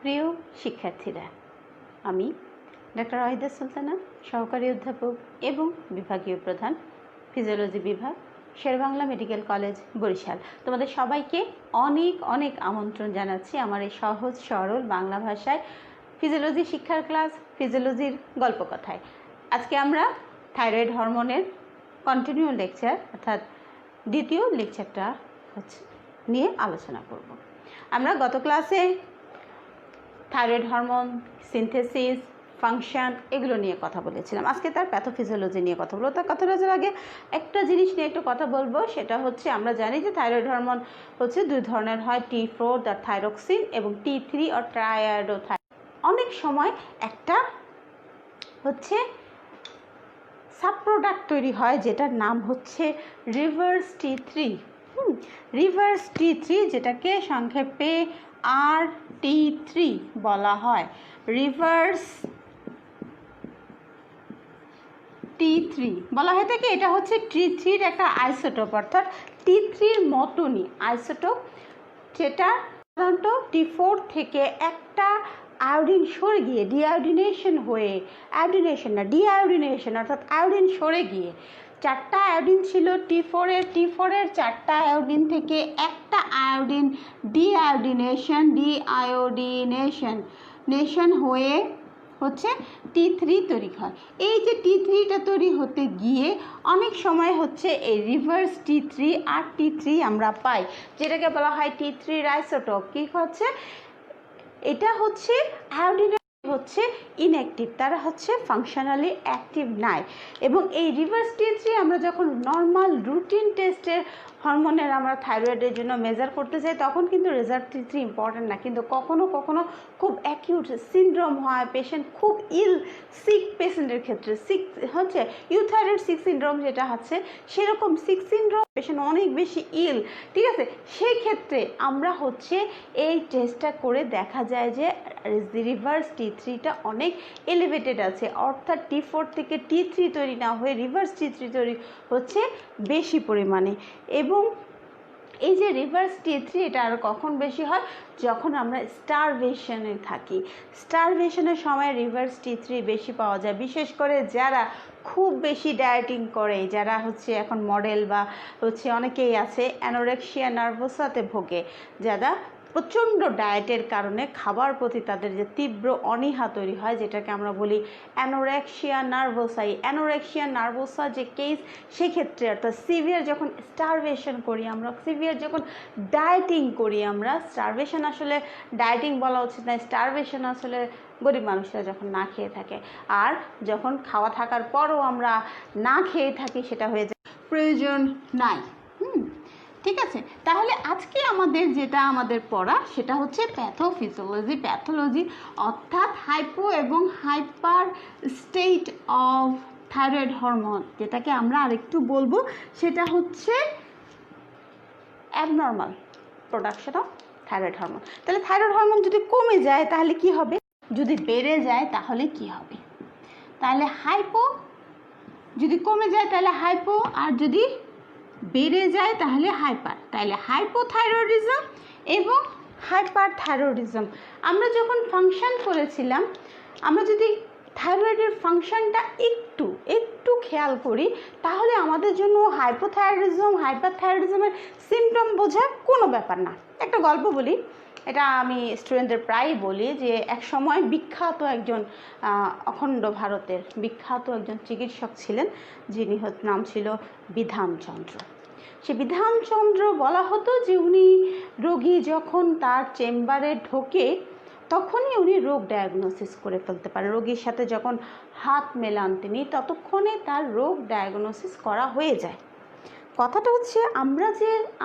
প্রিয় শিক্ষার্থীরা, আমি ডক্টর ওয়াহিদা সুলতানা, সহকারী অধ্যাপক এবং বিভাগীয় প্রধান, ফিজিওলজি বিভাগ, শেরেবাংলা মেডিকেল কলেজ, বরিশাল। তোমাদের সবাইকে অনেক অনেক আমন্ত্রণ জানাচ্ছি আমার এই সহজ সরল বাংলা ভাষায় ফিজিওলজি শিক্ষার ক্লাস, ফিজিওলজির গল্পকথায়। আজকে আমরা থাইরয়েড হরমোনের কন্টিনিউ লেকচার অর্থাৎ দ্বিতীয় লেকচারটা নিয়ে আলোচনা করব। আমরা গত ক্লাসে থাইরয়েড হরমোন সিনথেসিস, ফাংশন এগুলো নিয়ে কথা বলেছিলাম। আজকে তার প্যাথোফিজিওলজি নিয়ে কথা বলবো। তার কথা বলার আগে একটা জিনিস নিয়ে একটু কথা বলবো, সেটা হচ্ছে আমরা জানি যে থাইরয়েড হরমোন হচ্ছে দুই ধরনের হয়, T4 দ্য থাইরক্সিন এবং T3 অর ট্রাইআয়োডোথাইরয়েড। অনেক সময় একটা হচ্ছে সাবপ্রোডাক্ট তৈরি হয় যেটার নাম হচ্ছে রিভার্স T3। রিভার্স T3 যেটাকে সংক্ষেপে RT3 বলা হয়। রিভার্স T3 বলা হয় থাকে। এটা হচ্ছে T3-র একটা আইসোটোপ, অর্থাৎ T3-র মতনই আইসোটোপ, যেটা সাধারণত T4 থেকে একটা আয়োডিন সরে গিয়ে ডিআয়োডিনেশন হয়ে, ডিআয়োডিনেশন অর্থাৎ আয়োডিন সরে গিয়ে চারটা আয়োডিন ছিল T4-এর চারটা আয়োডিন থেকে একটা আয়োডিন ডিআয়োডিনেশন হয়ে হচ্ছে T3 তৈরি হয়। এই যে T3টা তৈরি হতে গিয়ে অনেক সময় হচ্ছে এই রিভার্স T3 আর T3 আমরা পাই, যেটাকে বলা হয় T3-র আইসোটোপ। কি হচ্ছে এটা হচ্ছে আয়োডিন হচ্ছে ইনঅ্যাক্টিভ, তারা হচ্ছে ফাংশনালি অ্যাক্টিভ নাই। এবং এই রিভার্স T3 আমরা যখন নর্মাল রুটিন টেস্টের হরমোনের আমরা থাইরয়েডের জন্য মেজার করতে চাই, তখন কিন্তু রেজাল্ট T3 ইম্পর্টেন্ট না, কিন্তু কখনো কখনো খুব অ্যাকিউট সিনড্রোম হয়, পেশেন্ট খুব সিক পেশেন্টের ক্ষেত্রে, সিক হচ্ছে ইউথাইরয়েড সিক সিনড্রোম যেটা হচ্ছে, সেরকম সিক সিনড্রোম পেশেন্ট অনেক বেশি ঠিক আছে, সেই ক্ষেত্রে আমরা হচ্ছে এই টেস্টটা করে দেখা যায় যে রিভার্স T3টা অনেক এলিভেটেড আছে, অর্থাৎ T4 থেকে T3 তৈরি না হয়ে রিভার্স T3 তৈরি হচ্ছে বেশি পরিমাণে। এবং এই যে রিভার্স T3 এটা আর কখন বেশি হয়, যখন আমরা স্টারভেশনে থাকি। স্টারভেশনের সময় রিভার্স T3 বেশি পাওয়া যায়, বিশেষ করে যারা খুব বেশি ডায়েটিং করে, যারা হচ্ছে এখন মডেল বা হচ্ছে অনেকেই আছে অ্যানোরেক্সিয়া নার্ভোসাতে ভোগে, যারা প্রচণ্ড ডায়েটের কারণে খাবার প্রতি তাদের যে তীব্র অনীহা তৈরি হয়, যেটাকে আমরা বলি অ্যানোরেক্সিয়া নার্ভোসা যে কেস, সেক্ষেত্রে অর্থাৎ সিভিয়ার যখন স্টারভেশন করি আমরা, সিভিয়ার যখন ডায়েটিং করি আমরা, স্টারভেশন আসলে ডায়েটিং বলা উচিত না, স্টারভেশন আসলে গরিব মানুষরা যখন না খেয়ে থাকে, আর যখন খাওয়া থাকার পরও আমরা না খেয়ে থাকি, সেটা হয়ে যায় প্রয়োজন নাই। ঠিক আছে, তাহলে আজকে আমাদের পড়া সেটা হচ্ছে প্যাথোলজি অর্থাৎ হাইপো এবং hyper state of thyroid hormone, যেটাকে আমরা আরেকটু বলবো সেটা হচ্ছে abnormal production of thyroid hormone. তাহলে থাইরয়েড হরমোন যদি কমে যায় তাহলে কি হবে, যদি বেড়ে যায় তাহলে কি হবে? তাহলে হাইপো, যদি কমে যায় তাহলে হাইপো, আর যদি বেড়ে যায় তাহলে হাইপার। তাহলে হাইপোথাইরয়েডিজম এবং হাইপারথাইরয়েডিজম। আমরা যখন ফাংশন করেছিলাম, আমরা যদি থাইরয়েডের ফাংশনটা একটু খেয়াল করি, তাহলে আমাদের জন্য হাইপারথাইরয়েডিজমের সিমটম বোঝা কোনো ব্যাপার না। একটা গল্প বলি, এটা আমি স্টুডেন্টদের প্রায়ই বলি, যে এক সময় বিখ্যাত একজন অখণ্ড ভারতের বিখ্যাত একজন চিকিৎসক ছিলেন, যিনি নাম ছিল বিধানচন্দ্র। সে বিধানচন্দ্র বলা হতো যে উনি রোগী যখন তার চেম্বারে ঢোকে তখনই উনি রোগ ডায়াগনোসিস করে ফেলতে পারে। রোগীর সাথে যখন হাত মেলান তিনি, ততক্ষণে তার রোগ ডায়াগনোসিস করা হয়ে যায়। কথাটা হচ্ছে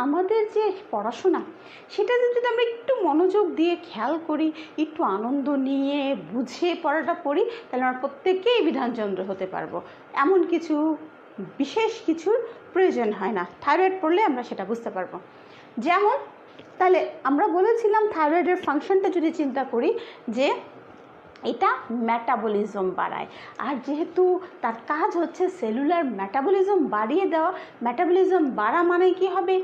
আমাদের যে পড়াশোনা, সেটা যদি আমরা একটু মনোযোগ দিয়ে খেয়াল করি, একটু আনন্দ নিয়ে বুঝে পড়াটা পড়ি, তাহলে আমরা প্রত্যেকেই বিধানচন্দ্র হতে পারবো। এমন কিছু বিশেষ কিছুর প্রয়োজন হয় না, থাইরয়েড পড়লে আমরা সেটা বুঝতে পারবো। যেমন তাহলে আমরা বলেছিলাম থাইরয়েডের ফাংশনটা যদি চিন্তা করি, যে এটা মেটাবলিজম বাড়ায়, আর যেহেতু তার কাজ হচ্ছে সেলুলার মেটাবলিজম বাড়িয়ে দেওয়া, মেটাবলিজম বাড়া মানে কি হবে,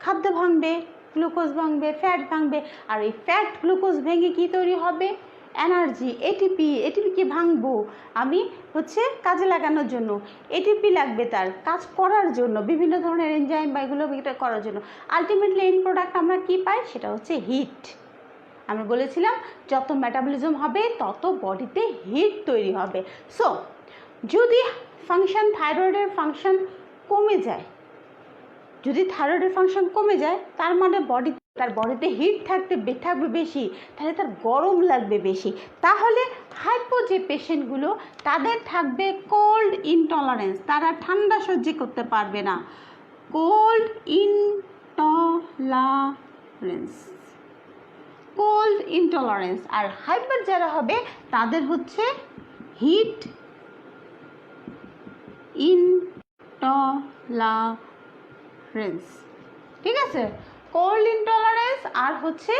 খাদ্য ভাঙবে, গ্লুকোজ ভাঙবে, ফ্যাট ভাঙবে, আর এই ফ্যাট গ্লুকোজ ভেঙে কি তৈরি হবে? Energy, ATP. এটিপিকে ভাঙবো আমি হচ্ছে কাজে লাগানোর জন্য, এটিপি লাগবে তার কাজ করার জন্য, বিভিন্ন ধরনের এনজাইম বা এগুলো করার জন্য। আলটিমেটলি এন্ড প্রোডাক্ট আমরা কি পাই? সেটা হচ্ছে হিট। আমি বলেছিলাম যত মেটাবলিজম হবে তত বডিতে হিট তৈরি হবে। সো যদি ফাংশন, থাইরয়েডের ফাংশন কমে যায়, যদি থাইরয়েডের ফাংশন কমে যায় তার মানে তার বডিতে হিট থাকবে বেশি, তাহলে তার গরম লাগবে বেশি। তাহলে হাইপো যে পেশেন্টগুলো তাদের থাকবে কোল্ড ইনটলারেন্স, তারা ঠান্ডা সহ্য করতে পারবে না, কোল্ড ইনটলারেন্স, কোল্ড ইনটলারেন্স। আর হাইপার যারা হবে তাদের হচ্ছে হিট ইনটলারেন্স। ঠিক আছে, কোল্ড ইনটলারেন্স আর হচ্ছে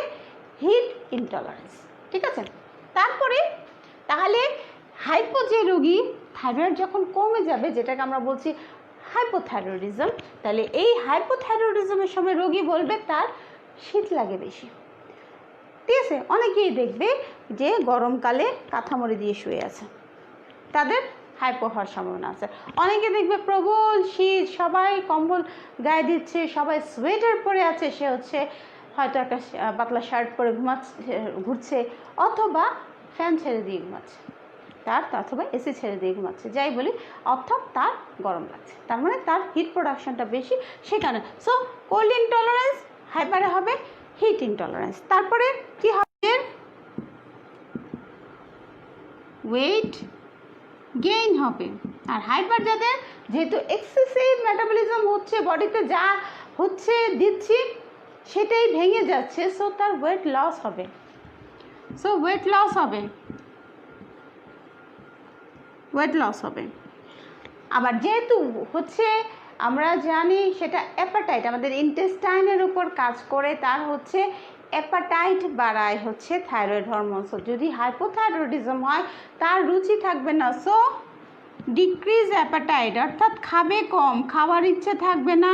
হিট ইনটলারেন্স। ঠিক আছে, তারপরে তাহলে হাইপো যে রোগী, থাইরয়েড যখন কমে যাবে, যেটাকে আমরা বলছি হাইপোথাইরয়েডিজম, তাহলে এই হাইপোথাইরয়েডিজমের সময় রোগী বলবে তার শীত লাগে বেশি। ঠিক আছে, অনেকেই দেখবে যে গরমকালে কাঁথামড়ি দিয়ে শুয়ে আছে, তাদের হাইপো হওয়ার সম্ভাবনা আছে। অনেকে দেখবে প্রবল শীত, সবাই কম্বল গায়ে দিচ্ছে, সবাই সোয়েটার পরে আছে, সে হচ্ছে হয়তো একটা পাতলা শার্ট পরে ঘুরছে, অথবা ফ্যান ছেড়ে দিয়ে ঘুমাচ্ছে, অথবা এসি ছেড়ে দিয়ে ঘুমাচ্ছে, যাই বলি, অর্থাৎ তার গরম লাগছে, তার মানে তার হিট প্রোডাকশনটা বেশি, সেখানে। সো কোল্ড ইনটলারেন্স, হাইপারে হবে হিট ইনটলারেন্স। তারপরে কি হবে? ওয়েট গেইন হবে। আর হাইপার যাদের, যেহেতু এক্সেসিভ মেটাবলিজম হচ্ছে, বডিতে যা হচ্ছে দিচ্ছি সেটাই ভেঙে যাচ্ছে, সো তার ওয়েট লস হবে। ওয়েট লস হবে। আবার যেহেতু হচ্ছে আমরা জানি সেটা অ্যাপাটাইট, আমাদের ইন্টেস্টাইনের উপর কাজ করে, তার হচ্ছে অ্যাপাটাইট বাড়ায় হচ্ছে থাইরয়েড হরমোন। সো যদি হাইপোথাইরয়েডিজম হয় তার রুচি থাকবে না, সো ডিক্রিজ অ্যাপাটাইট, অর্থাৎ খাবে কম, খাওয়ার ইচ্ছে থাকবে না,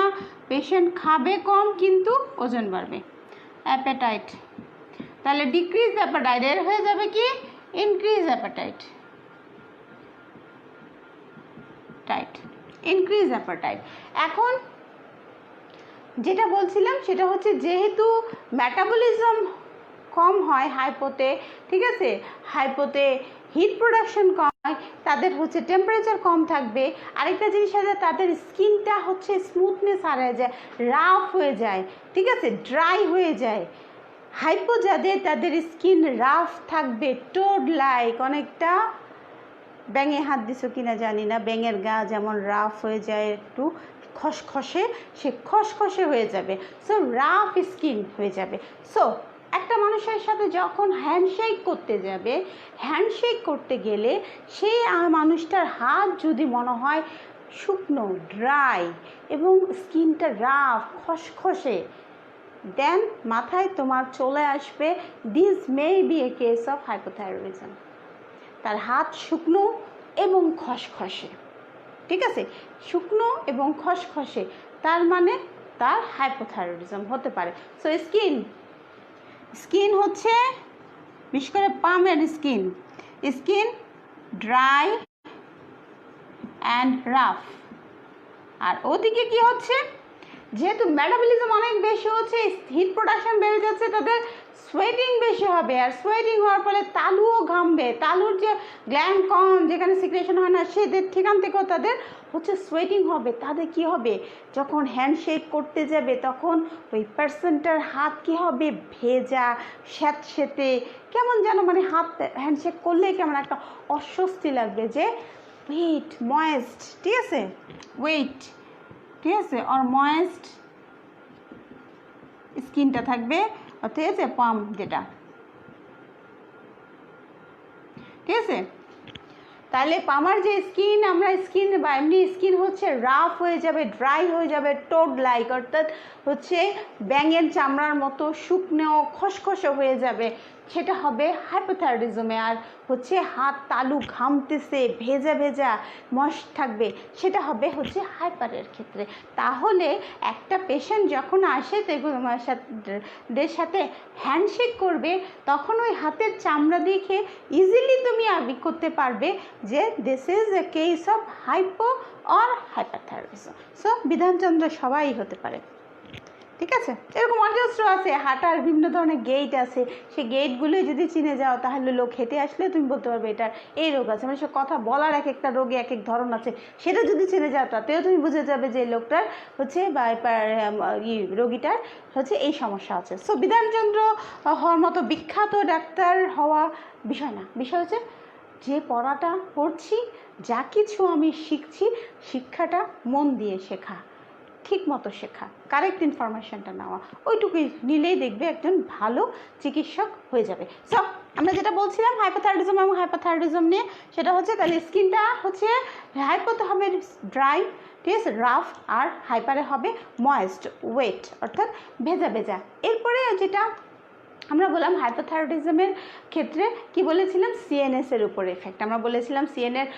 পেশেন্ট খাবে কম কিন্তু ওজন বাড়বে, অ্যাপাটাইট। তাহলে ডিক্রিজ অ্যাপাটাইট, এর হয়ে যাবে কি? Increase appetite, increase appetite. এখন যেটা বলছিলাম সেটা হচ্ছে যেহেতু মেটাবলিজম কম হয় হাইপোতে, ঠিক আছে, হাইপোতে হিট প্রোডাকশন কম হয়, তাদের হচ্ছে টেম্পারেচার কম থাকবে। আরেকটা জিনিস আছে, তাদের স্কিনটা হচ্ছে স্মুথনেস হারিয়ে যায়, রাফ হয়ে যায়, ঠিক আছে, ড্রাই হয়ে যায়। হাইপো যাদের, তাদের স্কিন রাফ থাকবে, টোড লাইক, অনেকটা ব্যাঙে হাত দিছো কিনা জানি না, ব্যাঙের গা যেমন রাফ হয়ে যায়, একটু খসখসে, সে খসখসে হয়ে যাবে, সো রাফ স্কিন হয়ে যাবে। সো একটা মানুষের সাথে যখন হ্যান্ডশেক করতে যাবে, হ্যান্ডশেক করতে গেলে সেই মানুষটার হাত যদি মনে হয় শুকনো, ড্রাই এবং স্কিনটা রাফ, খসখসে, দেন মাথায় তোমার চলে আসবে this may B A case of hypothyroidism. তার হাত শুকনো এবং খসখসে, ঠিক আছে, শুকনো এবং খসখসে, তার মানে তার হাইপোথাইরয়েডিজম হতে পারে। সো স্কিন হচ্ছে বিশেষ করে পামের স্কিন ড্রাই অ্যান্ড রাফ। আর ওদিকে কি হচ্ছে, যেহেতু মেটাবলিজম অনেক বেশি হচ্ছে, হিট প্রোডাকশন বেড়ে যাচ্ছে, তাদের সোয়েটিং বেশি হবে, আর সোয়েটিং হওয়ার ফলে তালুও ঘামবে, তালুর যে গ্ল্যান্ড কম, যেখানে সিক্রেশন হয় না, সেদের ঠিকান থেকেও তাদের হচ্ছে সোয়েটিং হবে। তাদের কি হবে, যখন হ্যান্ডশেক করতে যাবে তখন ওই পার্সনটার হাত কি হবে, ভেজা, স্যাঁতসেঁতে, কেমন যেন, মানে হাত হ্যান্ডশেক করলে কেমন একটা অস্বস্তি লাগবে, যে ওয়েট ময়েস্ট, ঠিক আছে, ওয়েট, ঠিক আছে, আর ময়েস্ট স্কিনটা থাকবে, ঠিক আছে, পাম যেটা, ঠিক আছে। তাহলে আমার যে স্কিন, আমরা স্কিন বা এমনি স্কিন হচ্ছে রাফ হয়ে যাবে, ড্রাই হয়ে যাবে, টোড লাইক, অর্থাৎ হচ্ছে ব্যাঙের চামড়ার মতো শুকনো খসখসে হয়ে যাবে, সেটা হবে হাইপোথাইরয়েডিজমে। আর হচ্ছে হাত তালু ঘামতেছে, ভেজা ভেজা ময়েস্ট থাকবে, সেটা হবে হচ্ছে হাইপারের ক্ষেত্রে। তাহলে একটা পেশেন্ট যখন আসে তোমার সাথে হ্যান্ডশেক করবে, তখন ওই হাতের চামড়া দেখে ইজিলি তুমি আবিষ্কার করতে পারবে যে this is a case of hypo or hyperthyroidism. So Bidhan Chandra সবাই হতে পারে, ঠিক আছে। এরকম অজস্র আছে, হাঁটার বিভিন্ন ধরনের গেট আছে, সেই গেটগুলো যদি চিনে যাও তাহলে লোক হেঁটে আসলে তুমি বলতে পারবে এটার এই রোগ আছে। মানে সে কথা বলার এক একটা রোগে এক এক ধরন আছে, সেটা যদি চিনে যাও তাতেও তুমি বুঝে যাবে যে লোকটার হচ্ছে বা রোগীটার হচ্ছে এই সমস্যা আছে। সো বিধানচন্দ্র হওয়ার মতো বিখ্যাত ডাক্তার হওয়া বিষয় না, বিষয় হচ্ছে যে পড়াটা পড়ছি, যা কিছু আমি শিখছি, শিক্ষাটা মন দিয়ে শেখা, ঠিক মতো শেখা, কারেক্ট ইনফরমেশনটা নেওয়া, ওইটুকুই নিলেই দেখবে একজন ভালো চিকিৎসক হয়ে যাবে। সো আমরা যেটা বলছিলাম হাইপোথাইরয়েডিজম এবং হাইপোথাইরয়েডিজম নিয়ে, সেটা হচ্ছে তাহলে স্কিনটা হচ্ছে হাইপোতে হবে ড্রাই, ঠিক আছে, রাফ, আর হাইপারে হবে ময়েস্ট, ওয়েট, অর্থাৎ ভেজা ভেজা। এরপরে যেটা আমরা বললাম হাইপোথাইরয়েডিজমের ক্ষেত্রে কি বলেছিলাম, সিএনএসের উপর এফেক্ট আমরা বলেছিলাম। সিএনএস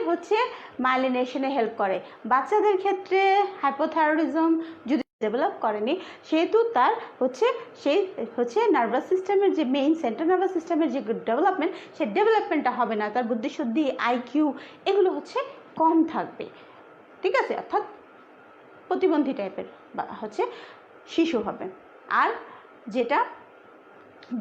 হচ্ছে মাইলিনেশনে হেল্প করে। বাচ্চাদের ক্ষেত্রে হাইপোথাইরয়েডিজম যদি ডেভেলপ করেনি, সেহেতু তার হচ্ছে সেই হচ্ছে নার্ভাস সিস্টেমের যে মেইন সেন্ট্রাল নার্ভাস সিস্টেমের যে ডেভেলপমেন্ট, সেই ডেভেলপমেন্টটা হবে না, তার বুদ্ধিশুদ্ধি, আইকিউ এগুলো হচ্ছে কম থাকবে, ঠিক আছে, অর্থাৎ প্রতিবন্ধী টাইপের বা হচ্ছে শিশু হবে। আর যেটা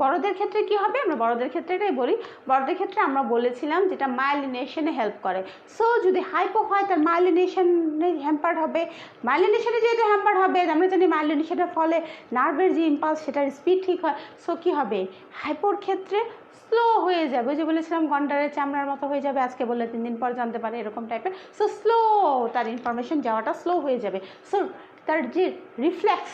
বড়দের ক্ষেত্রে কি হবে, আমরা বড়দের ক্ষেত্রে এটাই বলি, বড়দের ক্ষেত্রে আমরা বলেছিলাম যেটা মাইলিনেশনে হেল্প করে। সো যদি হাইপো হয় তার মাইলিনেশনে হ্যাম্পার্ড হবে, মাইলিনেশনে যেহেতু হ্যাম্পার্ড হবে, আমরা জানি মাইলিনেশনের ফলে নার্ভের যে ইম্পালস সেটার স্পিড ঠিক হয়। সো কী হবে, হাইপোর ক্ষেত্রে স্লো হয়ে যাবে, ওই যে বলেছিলাম গন্ডারের চামড়ার মতো হয়ে যাবে, আজকে বললে 3 দিন পর জানতে পারে, এরকম টাইপের। সো স্লো, তার ইনফরমেশন যাওয়াটা স্লো হয়ে যাবে। সো তার যে রিফ্লেক্স,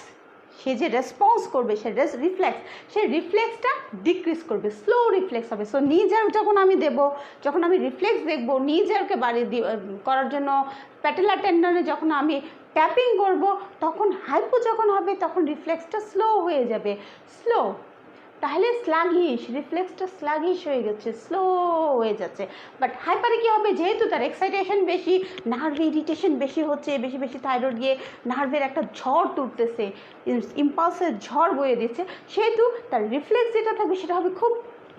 সে যে রেসপন্স করবে, সে রিফ্লেক্স, সেই রিফ্লেক্সটা ডিক্রিজ করবে, স্লো রিফ্লেক্স হবে। সো নিজের যখন আমি দেবো, যখন আমি রিফ্লেক্স দেখবো নিজেরকে বাড়িয়ে করার জন্য, প্যাটেলার টেন্ডনে যখন আমি ট্যাপিং করব, তখন হাইপো যখন হবে তখন রিফ্লেক্সটা স্লো হয়ে যাবে, স্লো, তাহলে স্লাগিশ, রিফ্লেক্সটা স্লাগিশ হয়ে গেছে, স্লো হয়ে যাচ্ছে। বাট হাইপারে কী হবে, যেহেতু তার এক্সাইটেশন বেশি, নার্ভে ইরিটেশন বেশি হচ্ছে, বেশি বেশি থাইরয়েড গিয়ে নার্ভের একটা ঝড় তুলতেছে, ইম্পালসের ঝড় বয়ে দিচ্ছে, সেহেতু তার রিফ্লেক্স যেটা থাকবে সেটা হবে খুব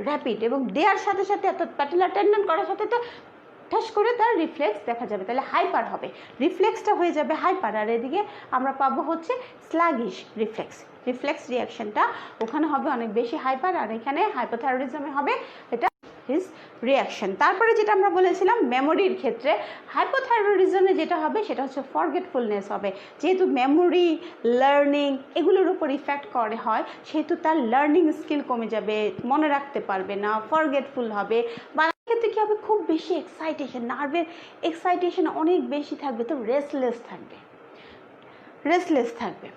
র্যাপিড, এবং দেওয়ার সাথে সাথে অর্থাৎ প্যাটেলার টেন্ডন করার সাথে তো ঠাস করে তার রিফ্লেক্স দেখা যাবে, তাহলে হাইপার হবে, রিফ্লেক্সটা হয়ে যাবে হাইপার। আর এদিকে আমরা পাবো হচ্ছে স্লাগিশ রিফ্লেক্স, রিফ্লেক্স রিয়াকশনটা ওখানে হবে অনেক বেশি হাইপার, আর এখানে হাইপোথাইরয়েডিজমে হবে এটা হিজ রিয়াকশন। তারপরে যেটা আমরা বলেছিলাম মেমোরির ক্ষেত্রে, হাইপোথাইরয়েডিজমে যেটা হবে সেটা হচ্ছে ফরগেটফুলনেস হবে, যেহেতু মেমোরি, লার্নিং এগুলোর উপর ইফেক্ট করে হয়, সেহেতু তার লার্নিং স্কিল কমে যাবে, মনে রাখতে পারবে না, ফরগেটফুল হবে। বা ক্ষেত্রে কী হবে, খুব বেশি এক্সাইটেশন, নার্ভের এক্সাইটেশন অনেক বেশি থাকবে, তো রেস্টলেস থাকবে।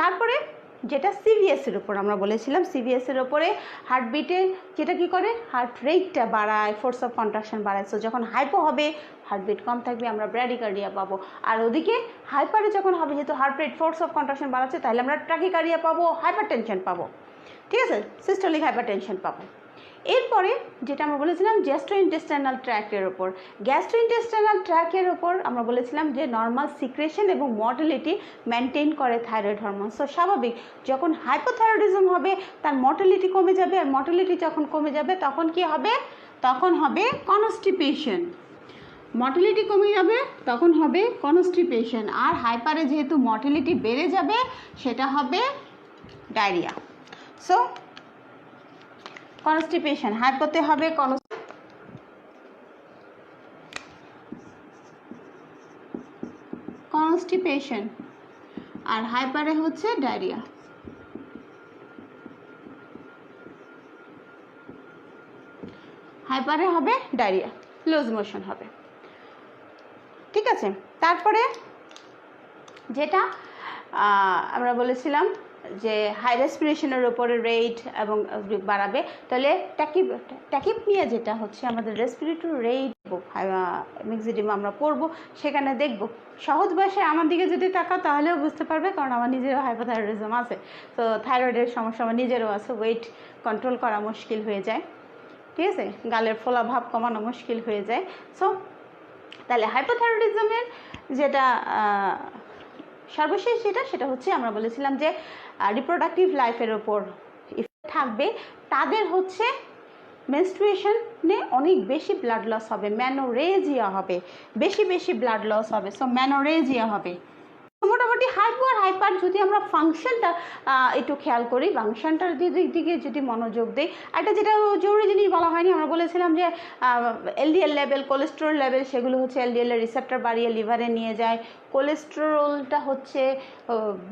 তারপরে যেটা সিভিএসের উপর আমরা বলেছিলাম, সিভিএসের ওপরে হার্টবিটে যেটা কি করে, হার্ট রেটটা বাড়ায়, ফোর্স অফ কন্ট্রাকশন বাড়ায়। সো যখন হাইপো হবে হার্টবিট কম থাকবে, আমরা ব্র্যাডিকার্ডিয়া পাবো। আর ওদিকে হাইপারে যখন হবে, যেহেতু heart rate force of contraction বাড়াচ্ছে, তাহলে আমরা ট্রাকিকার্ডিয়া পাবো, হাইপারটেনশন পাবো, ঠিক আছে, সিস্টোলিক হাইপারটেনশন পাবো। এরপরে যেটা আমরা বলেছিলাম গ্যাস্ট্রোইন্টেস্টাইনাল ট্র্যাকের ওপর, গ্যাস্ট্রোইন্টেস্টাইনাল ট্র্যাকের ওপর আমরা বলেছিলাম যে নর্মাল সিক্রেশন এবং মর্টালিটি মেনটেন করে থাইরয়েড হরমোন। সো স্বাভাবিক যখন হাইপোথাইরয়েডিজম হবে তার মর্টালিটি কমে যাবে, আর মর্টালিটি যখন কমে যাবে তখন কি হবে, তখন হবে কনস্টিপেশন, মর্টালিটি কমে যাবে তখন হবে কনস্টিপেশন। আর হাইপারে যেহেতু মর্টালিটি বেড়ে যাবে সেটা হবে ডায়রিয়া। সো কনস্টিপেশন, হাইপোতে হবে কনস্টিপেশন, আর হাইপারে হচ্ছে ডায়রিয়া। হাইপারে হবে ডায়রিয়া, লুজ মোশন হবে, ঠিক আছে। তারপরে যেটা আমরা বলেছিলাম যে হাই রেসপিরেশনের উপরে রেট এবং বাড়াবে, তাহলে ট্যাকিপনিয়া যেটা হচ্ছে আমাদের রেসপিরেটরি রেট মিক্সিডিমা আমরা পড়বো, সেখানে দেখব। সহজ ভাষায় আমার দিকে যদি তাকাও তাহলেও বুঝতে পারবে, কারণ আমার নিজেরও হাইপোথাইরয়েডিজম আছে। তো থাইরয়েডের সমস্যা আমার নিজেরও আছে, ওয়েট কন্ট্রোল করা মুশকিল হয়ে যায়, ঠিক আছে, গালের ফোলা ভাব কমানো মুশকিল হয়ে যায়। সো তাহলে হাইপোথাইরয়েডিজমের যেটা সর্বশেষ সেটা হচ্ছে আমরা বলেছিলাম যে রিপ্রোডাক্টিভ লাইফের ওপর ইফেক্ট থাকবে। তাদের হচ্ছে মেনস্ট্রুয়েশনে অনেক বেশি ব্লাড লস হবে, ম্যানোরেজিয়া হবে, বেশি ব্লাড লস হবে, সো ম্যানোরেজিয়া হবে। মোটামুটি হাইপো আর হাইপার যদি আমরা ফাংশনটা একটু খেয়াল করি, ফাংশনটার দিকে যদি মনোযোগ দিই, একটা যেটা জরুরি জিনিস বলা হয়নি, আমরা বলেছিলাম যে এলডিএল লেভেল, কোলেস্টেরল লেভেল, সেগুলো হচ্ছে এলডিএলের রিসেপ্টর বাড়িয়ে লিভারে নিয়ে যায়। কোলেস্টেরলটা হচ্ছে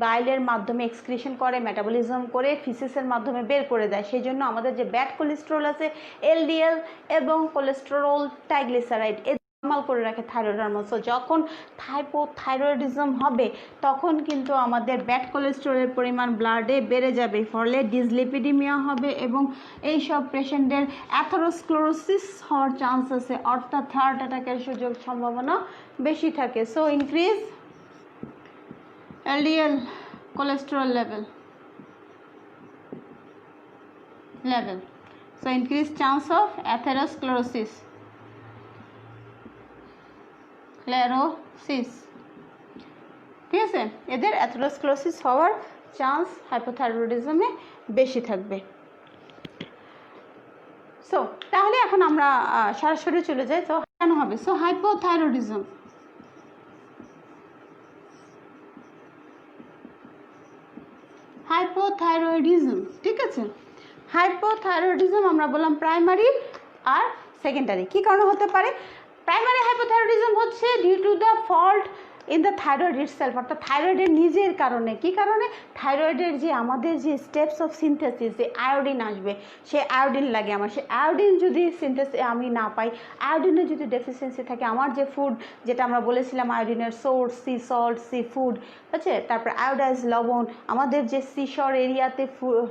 বাইলের মাধ্যমে এক্সক্রিশন করে, মেটাবলিজম করে ফিসিসের মাধ্যমে বের করে দেয়। সেই জন্য আমাদের যে ব্যাড কোলেস্টেরল আছে, এলডিএল এবং কোলেস্টেরল ট্রাইগ্লিসারাইড নর্মাল করে রাখে থাইরয়েড হরমোন। সো যখন হাইপোথাইরয়েডিজম হবে তখন কিন্তু আমাদের ব্যাড কোলেস্টেরলের পরিমাণ ব্লাডে বেড়ে যাবে, ফলে ডিসলিপিডিমিয়া হবে এবং এই সব পেশেন্টদের অ্যাথেরোস্ক্লেরোসিস হওয়ার চান্স আছে, অর্থাৎ হার্ট অ্যাটাকের সুযোগ সম্ভাবনা বেশি থাকে। So increase LDL cholesterol level, so increase chance of atherosclerosis, ঠিক আছে, এদের অ্যাথেরোস্ক্লেরোসিস হওয়ার চান্স হাইপোথাইরয়েডিজমে বেশি থাকবে। সো তাহলে এখন আমরা সরাসরি চলে যাই। তো কেন হবে? সো হাইপোথাইরয়েডিজম, ঠিক আছে, হাইপোথাইরয়েডিজম আমরা বললাম প্রাইমারি আর সেকেন্ডারি। কী কারণে হতে পারে? প্রাইমারি হাইপোথাইরয়েডিজম হচ্ছে due to the fault in the thyroid itself, অর্থাৎ থাইরয়েডের নিজের কারণে। কী কারণে? থাইরয়েডের যে আমাদের যে স্টেপস অফ সিনথেসিস, যে আয়োডিন আসবে, সে আয়োডিন লাগে আমার, সে আয়োডিন যদি সিনথেসিস আমি না পাই, আয়োডিনের যদি ডেফিসিয়েন্সি থাকে, আমার যে ফুড যেটা আমরা বলেছিলাম আয়োডিনের source, sea salt, sea food হচ্ছে, তারপর আয়োডাইজ লবণ, আমাদের যে সিশর এরিয়াতে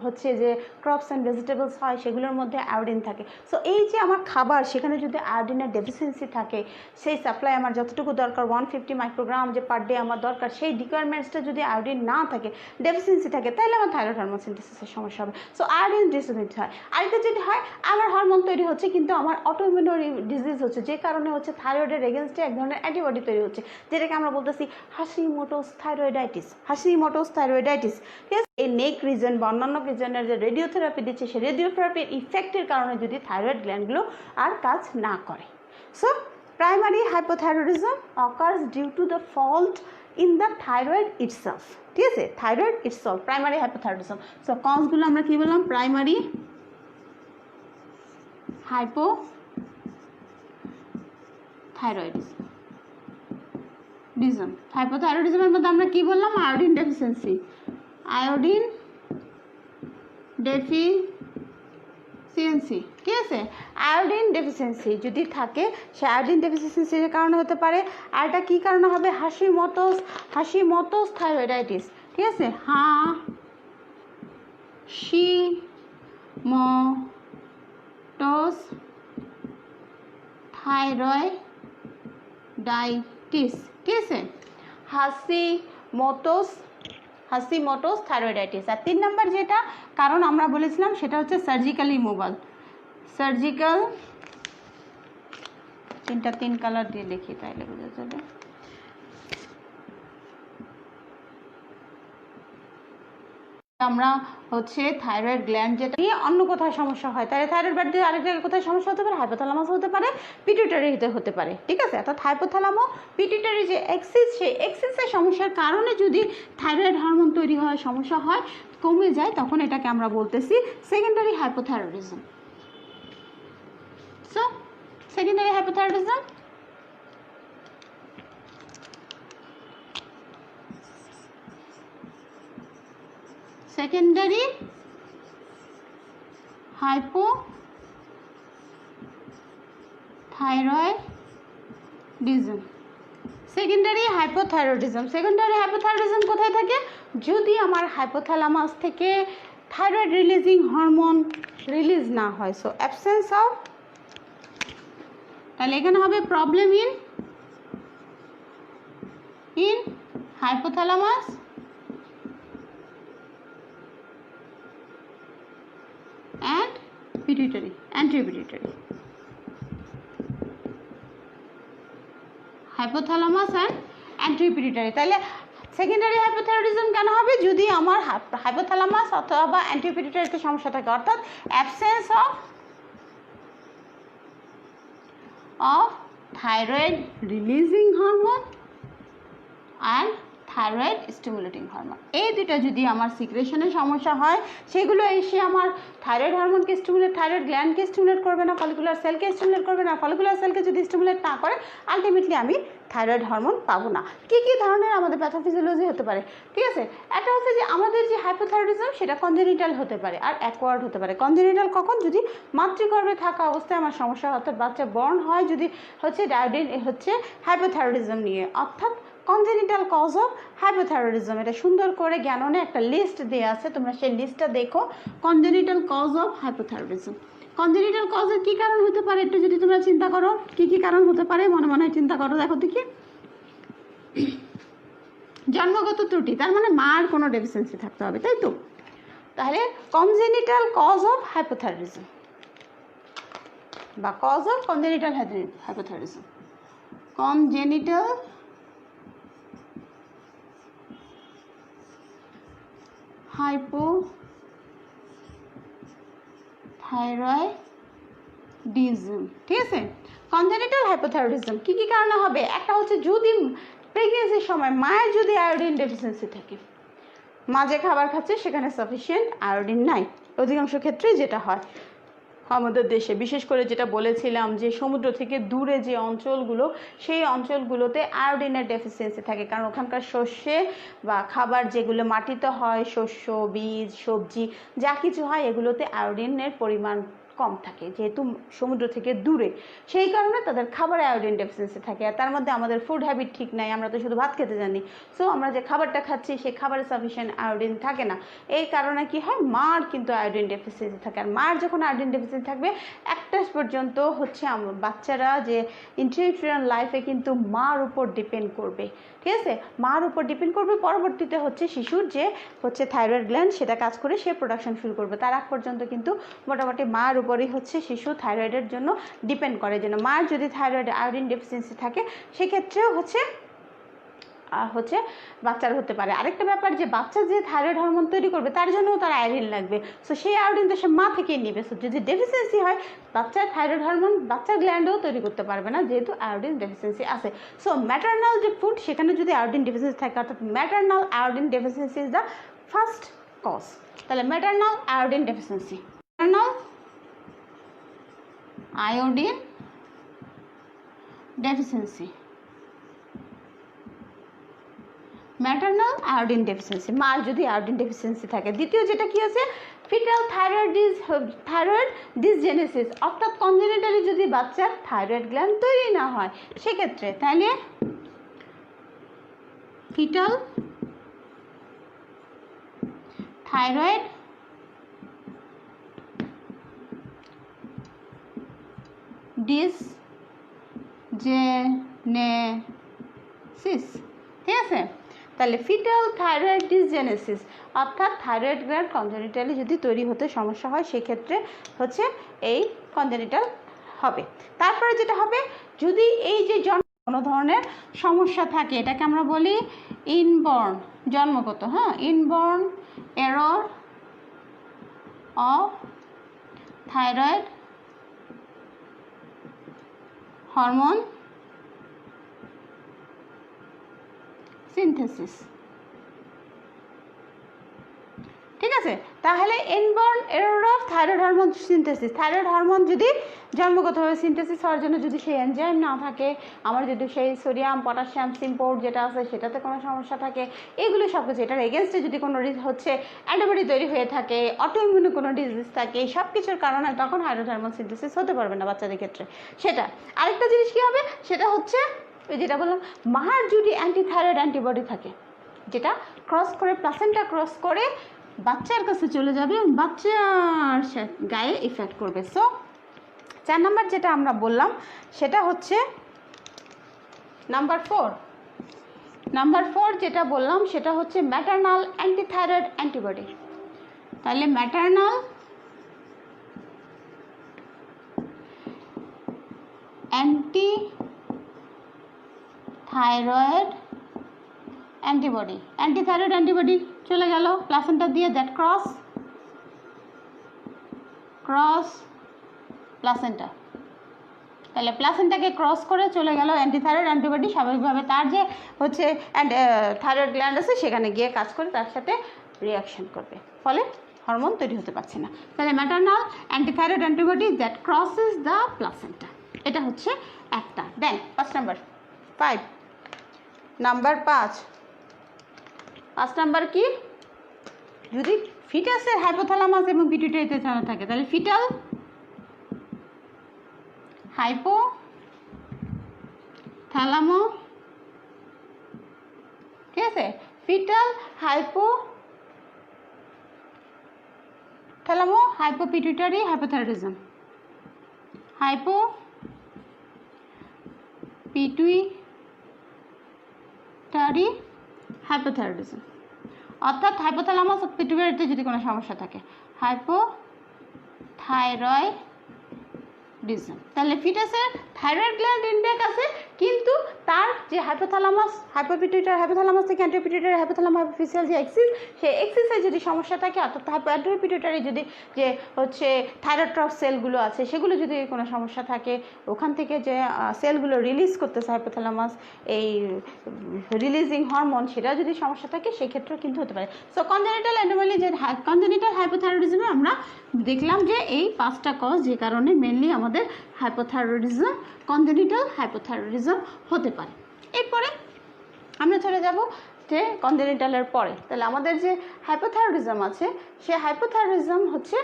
হচ্ছে যে ক্রপস অ্যান্ড ভেজিটেবলস হয় সেগুলোর মধ্যে আয়োডিন থাকে। সো এই যে আমার খাবার, সেখানে যদি আয়োডিনের ডেফিসিয়েন্সি থাকে, সেই সাপ্লাই আমার যতটুকু দরকার 150 মাইক্রোগ্রাম যে পার ডে আমার দরকার, সেই রিকোয়ারমেন্টসটা যদি আয়োডিন না থাকে, ডেফিসিয়েন্সি থাকে, তাহলে আমার থাইরয়েড হরমোন সিনথেসিসের সমস্যা হবে। সো আয়োডিন ডিসিপিট হয়। আরেকটা যেটা হয়, আমার হরমোন তৈরি হচ্ছে কিন্তু আমার অটোইমিউন ডিজিজ হচ্ছে, যে কারণে হচ্ছে থাইরয়েডের এগেনস্টে এক ধরনের অ্যান্টিবডি তৈরি হচ্ছে, যেটাকে আমরা বলতেছি হাশিমোটোস থাইরয়েডাইটিস। ঠিক আছে, এই নেক রিজন বা অন্যান্য রিজনের যে রেডিওথেরাপি দিচ্ছে, সেই রেডিওথেরাপির ইফেক্টের কারণে যদি থাইরয়েড গ্ল্যান্ডগুলো আর কাজ না করে। So primary hypothyroidism occurs due to the fault in the thyroid itself, ঠিক আছে, thyroid itself, primary hypothyroidism. So cause গুলো আমরা কি বললাম? primary hypothyroidism. hypothyroidism এর মধ্যে আমরা কি বললাম? আয়োডিন ডেফিসিয়েন্সি, ঠিক আছে, আয়োডিন ডেফিসিয়েন্সি যদি থাকে, সে আয়োডিন ডেফিসিয়েন্সির কারণে হতে পারে। আর এটা কী কারণে হবে? হাশিমোটোস থাইরয়েডাইটিস, ঠিক আছে, হাশিমোটোস থাইরয়েডাইটিস, ঠিক আছে, হাশিমোটোস থাইরয়েডাইটিস। আর 3 নম্বর যেটা কারণ আমরা বলেছিলাম সেটা হচ্ছে সার্জিক্যাল রিমুভাল। সার্জিক্যাল, 3 কালার দিয়ে লিখি তাইলে বোঝা যাবে। আমরা হচ্ছে থাইরয়েড গ্ল্যান্ড যেটা নিয়ে অন্য কোথাও সমস্যা হয়, তাহলে থাইরয়েড বাদ দিয়ে আরেক জায়গায় কোথায় সমস্যা হতে পারে? হাইপোথ্যালামাস হতে পারে, পিটুইটারিতে হতে পারে, ঠিক আছে। অর্থাৎ হাইপোথ্যালামো পিটুইটারি যে এক্সিস, সেই এক্সিসের সমস্যার কারণে যদি থাইরয়েড হরমোন তৈরি হয়, সমস্যা হয়, কমে যায়, তখন এটাকে আমরা বলতেছি secondary hypothyroidism. So secondary hypothyroidism secondary hypothyroidism. Secondary hypothyroidism কোথায় থাকে? যদি আমার হাইপোথ্যালামাস থেকে থাইরয়েড রিলিজিং হরমোন রিলিজ না হয়, সো অ্যাবসেন্স অফ, তাহলে এখানে হবে problem in hypothalamus and pituitary, anteripituitary, hypothalamus and anteripituitary। তাহলে সেকেন্ডারি হাইপোথাইরয়েডিজম কেন হবে? যদি আমার হাইপোথ্যালামাস অথবা অ্যান্টিপিটিউটারিতে সমস্যা থাকে, অর্থাৎ absence of thyroid releasing hormone and thyroid stimulating hormone, এই দুটো যদি আমার সিক্রেশনের সমস্যা হয়, সেগুলো এসে আমার থাইরয়েড হরমোনকে স্টিমুলেট, থাইরয়েড গ্ল্যান্ডকে স্টিমুলেট করবে না, ফলিকুলার সেলকে স্টিমুলেট করবে না, ফলিকুলার সেলকে যদি স্টিমুলেট না করে, আলটিমেটলি আমি থাইরয়েড হরমোন পাবো না। কী কী ধরনের আমাদের প্যাথোফিজিওলজি হতে পারে? ঠিক আছে, একটা হচ্ছে যে আমাদের যে হাইপোথাইরয়েডিজম সেটা কনজেনিটাল হতে পারে আর অ্যাকোয়ার্ড হতে পারে। কনজেনিটাল কখন? যদি মাতৃগর্ভে থাকা অবস্থায় আমার সমস্যা, অর্থাৎ বাচ্চা বর্ন হয় যদি হচ্ছে ডায়োডিন হচ্ছে হাইপোথাইরয়েডিজম নিয়ে, অর্থাৎ কনজেনিটাল কজ অফ হাইপোথাইরয়েডিজম। এটা সুন্দর করে জ্ঞাননে একটা লিস্ট দেওয়া আছে, তোমরা সেই লিস্টটা দেখো। Congenital cause of hypothyroidism, congenital কজের কী কারণ হতে পারে একটু যদি তোমরা চিন্তা করো, কী কী কারণ হতে পারে মনে মনে চিন্তা করো, দেখো দেখি। জন্মগত ত্রুটি, তার মানে মার কোনো ডেফিসিয়েন্সি থাকতে হবে, তাই তো? তাহলে কনজেনিটাল কজ অফ হাইপোথাইরয়েডিজম বা cause of congenital hypothyroidism, congenital hypothyroidism. ঠিক আছে, কনজেনিটাল হাইপোথাইরয়েডিজম কী কী কারণে হবে? একটা হচ্ছে যদি প্রেগনেন্সির সময় মায়ের যদি আয়োডিন ডেফিসিয়েন্সি থাকে, মা যে খাবার খাচ্ছে সেখানে সাফিসিয়েন্ট আয়োডিন নাই, অধিকাংশ ক্ষেত্রে যেটা হয় আমাদের দেশে, বিশেষ করে যেটা বলেছিলাম যে সমুদ্র থেকে দূরে যে অঞ্চলগুলো, সেই অঞ্চলগুলোতে আয়োডিনের ডেফিসিয়েন্সি থাকে, কারণ ওখানকার শস্যে বা খাবার যেগুলো মাটিতে হয়, শস্য, বীজ, সবজি যা কিছু হয়, এগুলোতে আয়োডিনের পরিমাণ কম থাকে, যেহেতু সমুদ্র থেকে দূরে, সেই কারণে তাদের খাবারে আয়োডিন ডেফিসিয়েন্সি থাকে। আর তার মধ্যে আমাদের ফুড হ্যাবিট ঠিক নাই, আমরা তো শুধু ভাত খেতে জানি, সো আমরা যে খাবারটা খাচ্ছি সেই খাবারে সাফিসিয়েন্ট আয়োডিন থাকে না। এই কারণে কি হয়, মার কিন্তু আয়োডিন ডেফিসিয়েন্সি থাকে। আর মার যখন আয়োডিন ডেফিসিয়েন্সি থাকবে, একটা পর্যন্ত হচ্ছে বাচ্চারা যে ইন্টারফিয়ারেন্ট লাইফে কিন্তু মার উপর ডিপেন্ড করবে। ঠিক আছে, মার উপর ডিপেন্ড করবে। পরবর্তীতে হচ্ছে শিশুর যে হচ্ছে থাইরয়েড গ্ল্যান্ড সেটা কাজ করে সে প্রোডাকশন শুরু করবে, তার আগ পর্যন্ত কিন্তু মোটামুটি মার উপরই হচ্ছে শিশু থাইরয়েডের জন্য ডিপেন্ড করে। যেন মার যদি থাইরয়েড আয়োডিন ডেফিসিয়েন্সি থাকে, সেক্ষেত্রেও হচ্ছে বাচ্চার হতে পারে। আরেকটা ব্যাপার যে বাচ্চা যে থাইরয়েড হরমোন তৈরি করবে তার জন্যও তার আয়োডিন লাগবে, সো সেই আয়োডিন তো সে মা থেকেই নেবে। সো যদি ডেফিসিয়েন্সি হয়, বাচ্চার থাইরয়েড হরমোন বাচ্চার গ্ল্যান্ডেও তৈরি করতে পারবে না, যেহেতু আয়োডিন ডেফিসিয়েন্সি আছে। সো ম্যাটারনাল যে ফুড, সেখানে যদি আয়োডিন ডেফিসিয়েন্সি থাকে, অর্থাৎ maternal iodine deficiency is the first cause. তাহলে maternal iodine deficiency, maternal iodine deficiency, maternal iodine deficiency, মার যদি আয়োডিন ডেফিসিয়েন্সি থাকে। দ্বিতীয় যেটা কি আছে, ফিটাল থাইরয়েড ডিসজেনেসিস, অর্থাৎ কনজেনিটালি যদি বাচ্চার থাইরয়েড গ্ল্যান্ড তৈরি না হয়, সেক্ষেত্রে তাহলে ফিটাল থাইরয়েড ডিসজেনেসিস। ঠিক আছে, তাহলে ফিটাল থাইরয়েড ডিসজেনেসিস, অর্থাৎ থাইরয়েড গ্ল্যান্ড কনজেনিটালি যদি তৈরি হতে সমস্যা হয়, সেক্ষেত্রে হচ্ছে এই কনজেনিটাল হবে। তারপরে যেটা হবে, যদি এই যে কোনো ধরনের সমস্যা থাকে, এটাকে আমরা বলি ইনবর্ন, জন্মগত, হ্যাঁ, inborn error of thyroid hormone synthesis. ঠিক আছে, তাহলে inborn error of thyroid hormone synthesis, thyroid hormone যদি জন্মগতভাবে সিনথেসিস হওয়ার জন্য যদি সেই এনজাইম না থাকে, আমার যদি সেই সোডিয়াম পটাশিয়াম সিম্পোর্ট যেটা আছে সেটাতে কোনো সমস্যা থাকে, এগুলো সব কিছু, এটার এগেনস্টে যদি কোনো হচ্ছে অ্যান্টিবডি তৈরি হয়ে থাকে, অটোইমিউন কোনো ডিজিজ থাকে, সব কিছুর কারণে তখন থাইরয়েড হরমোন সিনথেসিস হতে পারবে না বাচ্চাদের ক্ষেত্রে। সেটা আরেকটা জিনিস কী হবে, সেটা হচ্ছে যেটা বললাম, মার যদি অ্যান্টি থাইরয়েড অ্যান্টিবডি থাকে, যেটা ক্রস করে প্লাসেন্টা ক্রস করে বাচ্চার কাছে চলে যাবে এবং বাচ্চার গায়ে ইফেক্ট করবে। সো 4 নাম্বার যেটা আমরা বললাম সেটা হচ্ছে নাম্বার 4 যেটা বললাম সেটা হচ্ছে ম্যাটারনাল অ্যান্টিথাইরয়েড অ্যান্টিবডি। তাহলে ম্যাটারনাল অ্যান্টিথাইরয়েড অ্যান্টিবডি চলে গেল প্লাসেন্টা দিয়ে, দ্যাট ক্রস প্লাসেন্টা। তাহলে প্লাসেন্টাকে ক্রস করে চলে গেল অ্যান্টিথাইরয়েড অ্যান্টিবডি, স্বাভাবিকভাবে তার যে হচ্ছে থাইরয়েড গ্ল্যান্ড আছে সেখানে গিয়ে কাজ করে তার সাথে রিয়াকশন করবে, ফলে হরমোন তৈরি হতে পারছে না। তাহলে maternal antithyroid antibody that crosses the placenta, এটা হচ্ছে একটা। দেন 5 নাম্বার কি, যদি ফিটাসের হাইপোথ্যালামাস এবং পিটুইটারিতে জানা থাকে তাহলে ফিটাল হাইপোথ্যালামো, ঠিক আছে, ফিটাল হাইপোথ্যালামো হাইপোপিটুইটারি হাইপোথাইরয়েডিজম, হাইপোপিটুইটারি হাইপোথাইরয়েডিজম, অর্থাৎ হাইপোথ্যালামাস ও পিটুইটারিতে যদি কোনো সমস্যা থাকে হাইপোথাইরয়েডিজম। তাহলে ফিটাসের থাইরয়েড গ্ল্যান্ড ইনটেক আছে কিন্তু তার যে হাইপোথ্যালামাস হাইপোথ্যালামাস থেকে অ্যান্টিপিটুইটারি হাইপোথ্যালামাস যে এক্সিস, সেই এক্সিসে যদি সমস্যা থাকে অর্থাৎ অ্যান্টিপিটুইটারি যদি যে হচ্ছে থাইরয়েড সেলগুলো আছে সেগুলো যদি কোনো সমস্যা থাকে, ওখান থেকে যে সেলগুলো রিলিজ করতেছে হাইপোথ্যালামাস এই রিলিজিং হরমোন, সেটা যদি সমস্যা থাকে সেক্ষেত্রেও কিন্তু হতে পারে। সো কনজেনিটাল অ্যানোমালি যে কনজেনিটাল হাইপোথাইরয়েডিজমে আমরা দেখলাম যে এই 5টা কজ যে কারণে মেনলি আমাদের হাইপোথাইরয়েডিজম কনজেনিটাল হাইপোথাইরয়েডিজম হতে পারে। এরপরে আমরা চলে যাব যে কনজেনিটালের পরে, তাহলে আমাদের যে হাইপোথাইরয়েডিজম আছে সে হাইপোথাইরয়েডিজম হচ্ছে,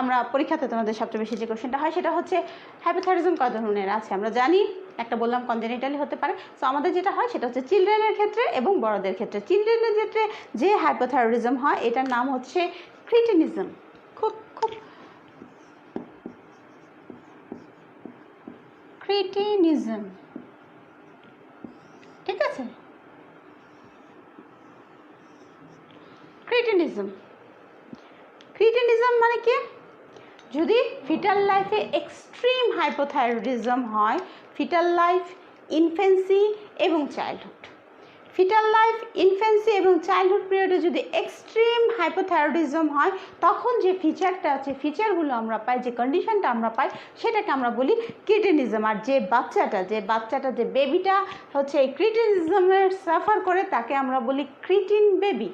আমরা পরীক্ষাতে তোমাদের সবচেয়ে বেশি যে কোশ্চেনটা হয় সেটা হচ্ছে হাইপোথাইরয়েডিজম কয় ধরনের আছে আমরা জানি, একটা বললাম কনজেনিটালি হতে পারে। সো আমাদের যেটা হয় সেটা হচ্ছে চিলড্রেনের ক্ষেত্রে এবং বড়দের ক্ষেত্রে। চিলড্রেনের ক্ষেত্রে যে হাইপোথাইরয়েডিজম হয় এটার নাম হচ্ছে ক্রিটিনিজম। খুব ক্রিটিনিজম, ঠিক আছে, ক্রিটিনিজম মানে কি, যদি ফিটাল লাইফে এক্সট্রিম হাইপোথাইরয়েডিজম হয়, ফিটাল লাইফ, ইনফেন্সি এবং চাইল্ডহুড, ফিটাল লাইফ, ইনফেন্সি এবং চাইল্ডহুড পিরিয়ডে যদি এক্সট্রিম হাইপোথাইরয়েডিজম হয় তখন যে ফিচারটা আছে, ফিচারগুলো আমরা পাই, যে কন্ডিশনটা আমরা পাই সেটাকে আমরা বলি ক্রিটিনিজম। আর যে বাচ্চাটা যে বেবিটা হচ্ছে এই ক্রিটিনিজমের সাফার করে তাকে আমরা বলি ক্রিটিন বেবি,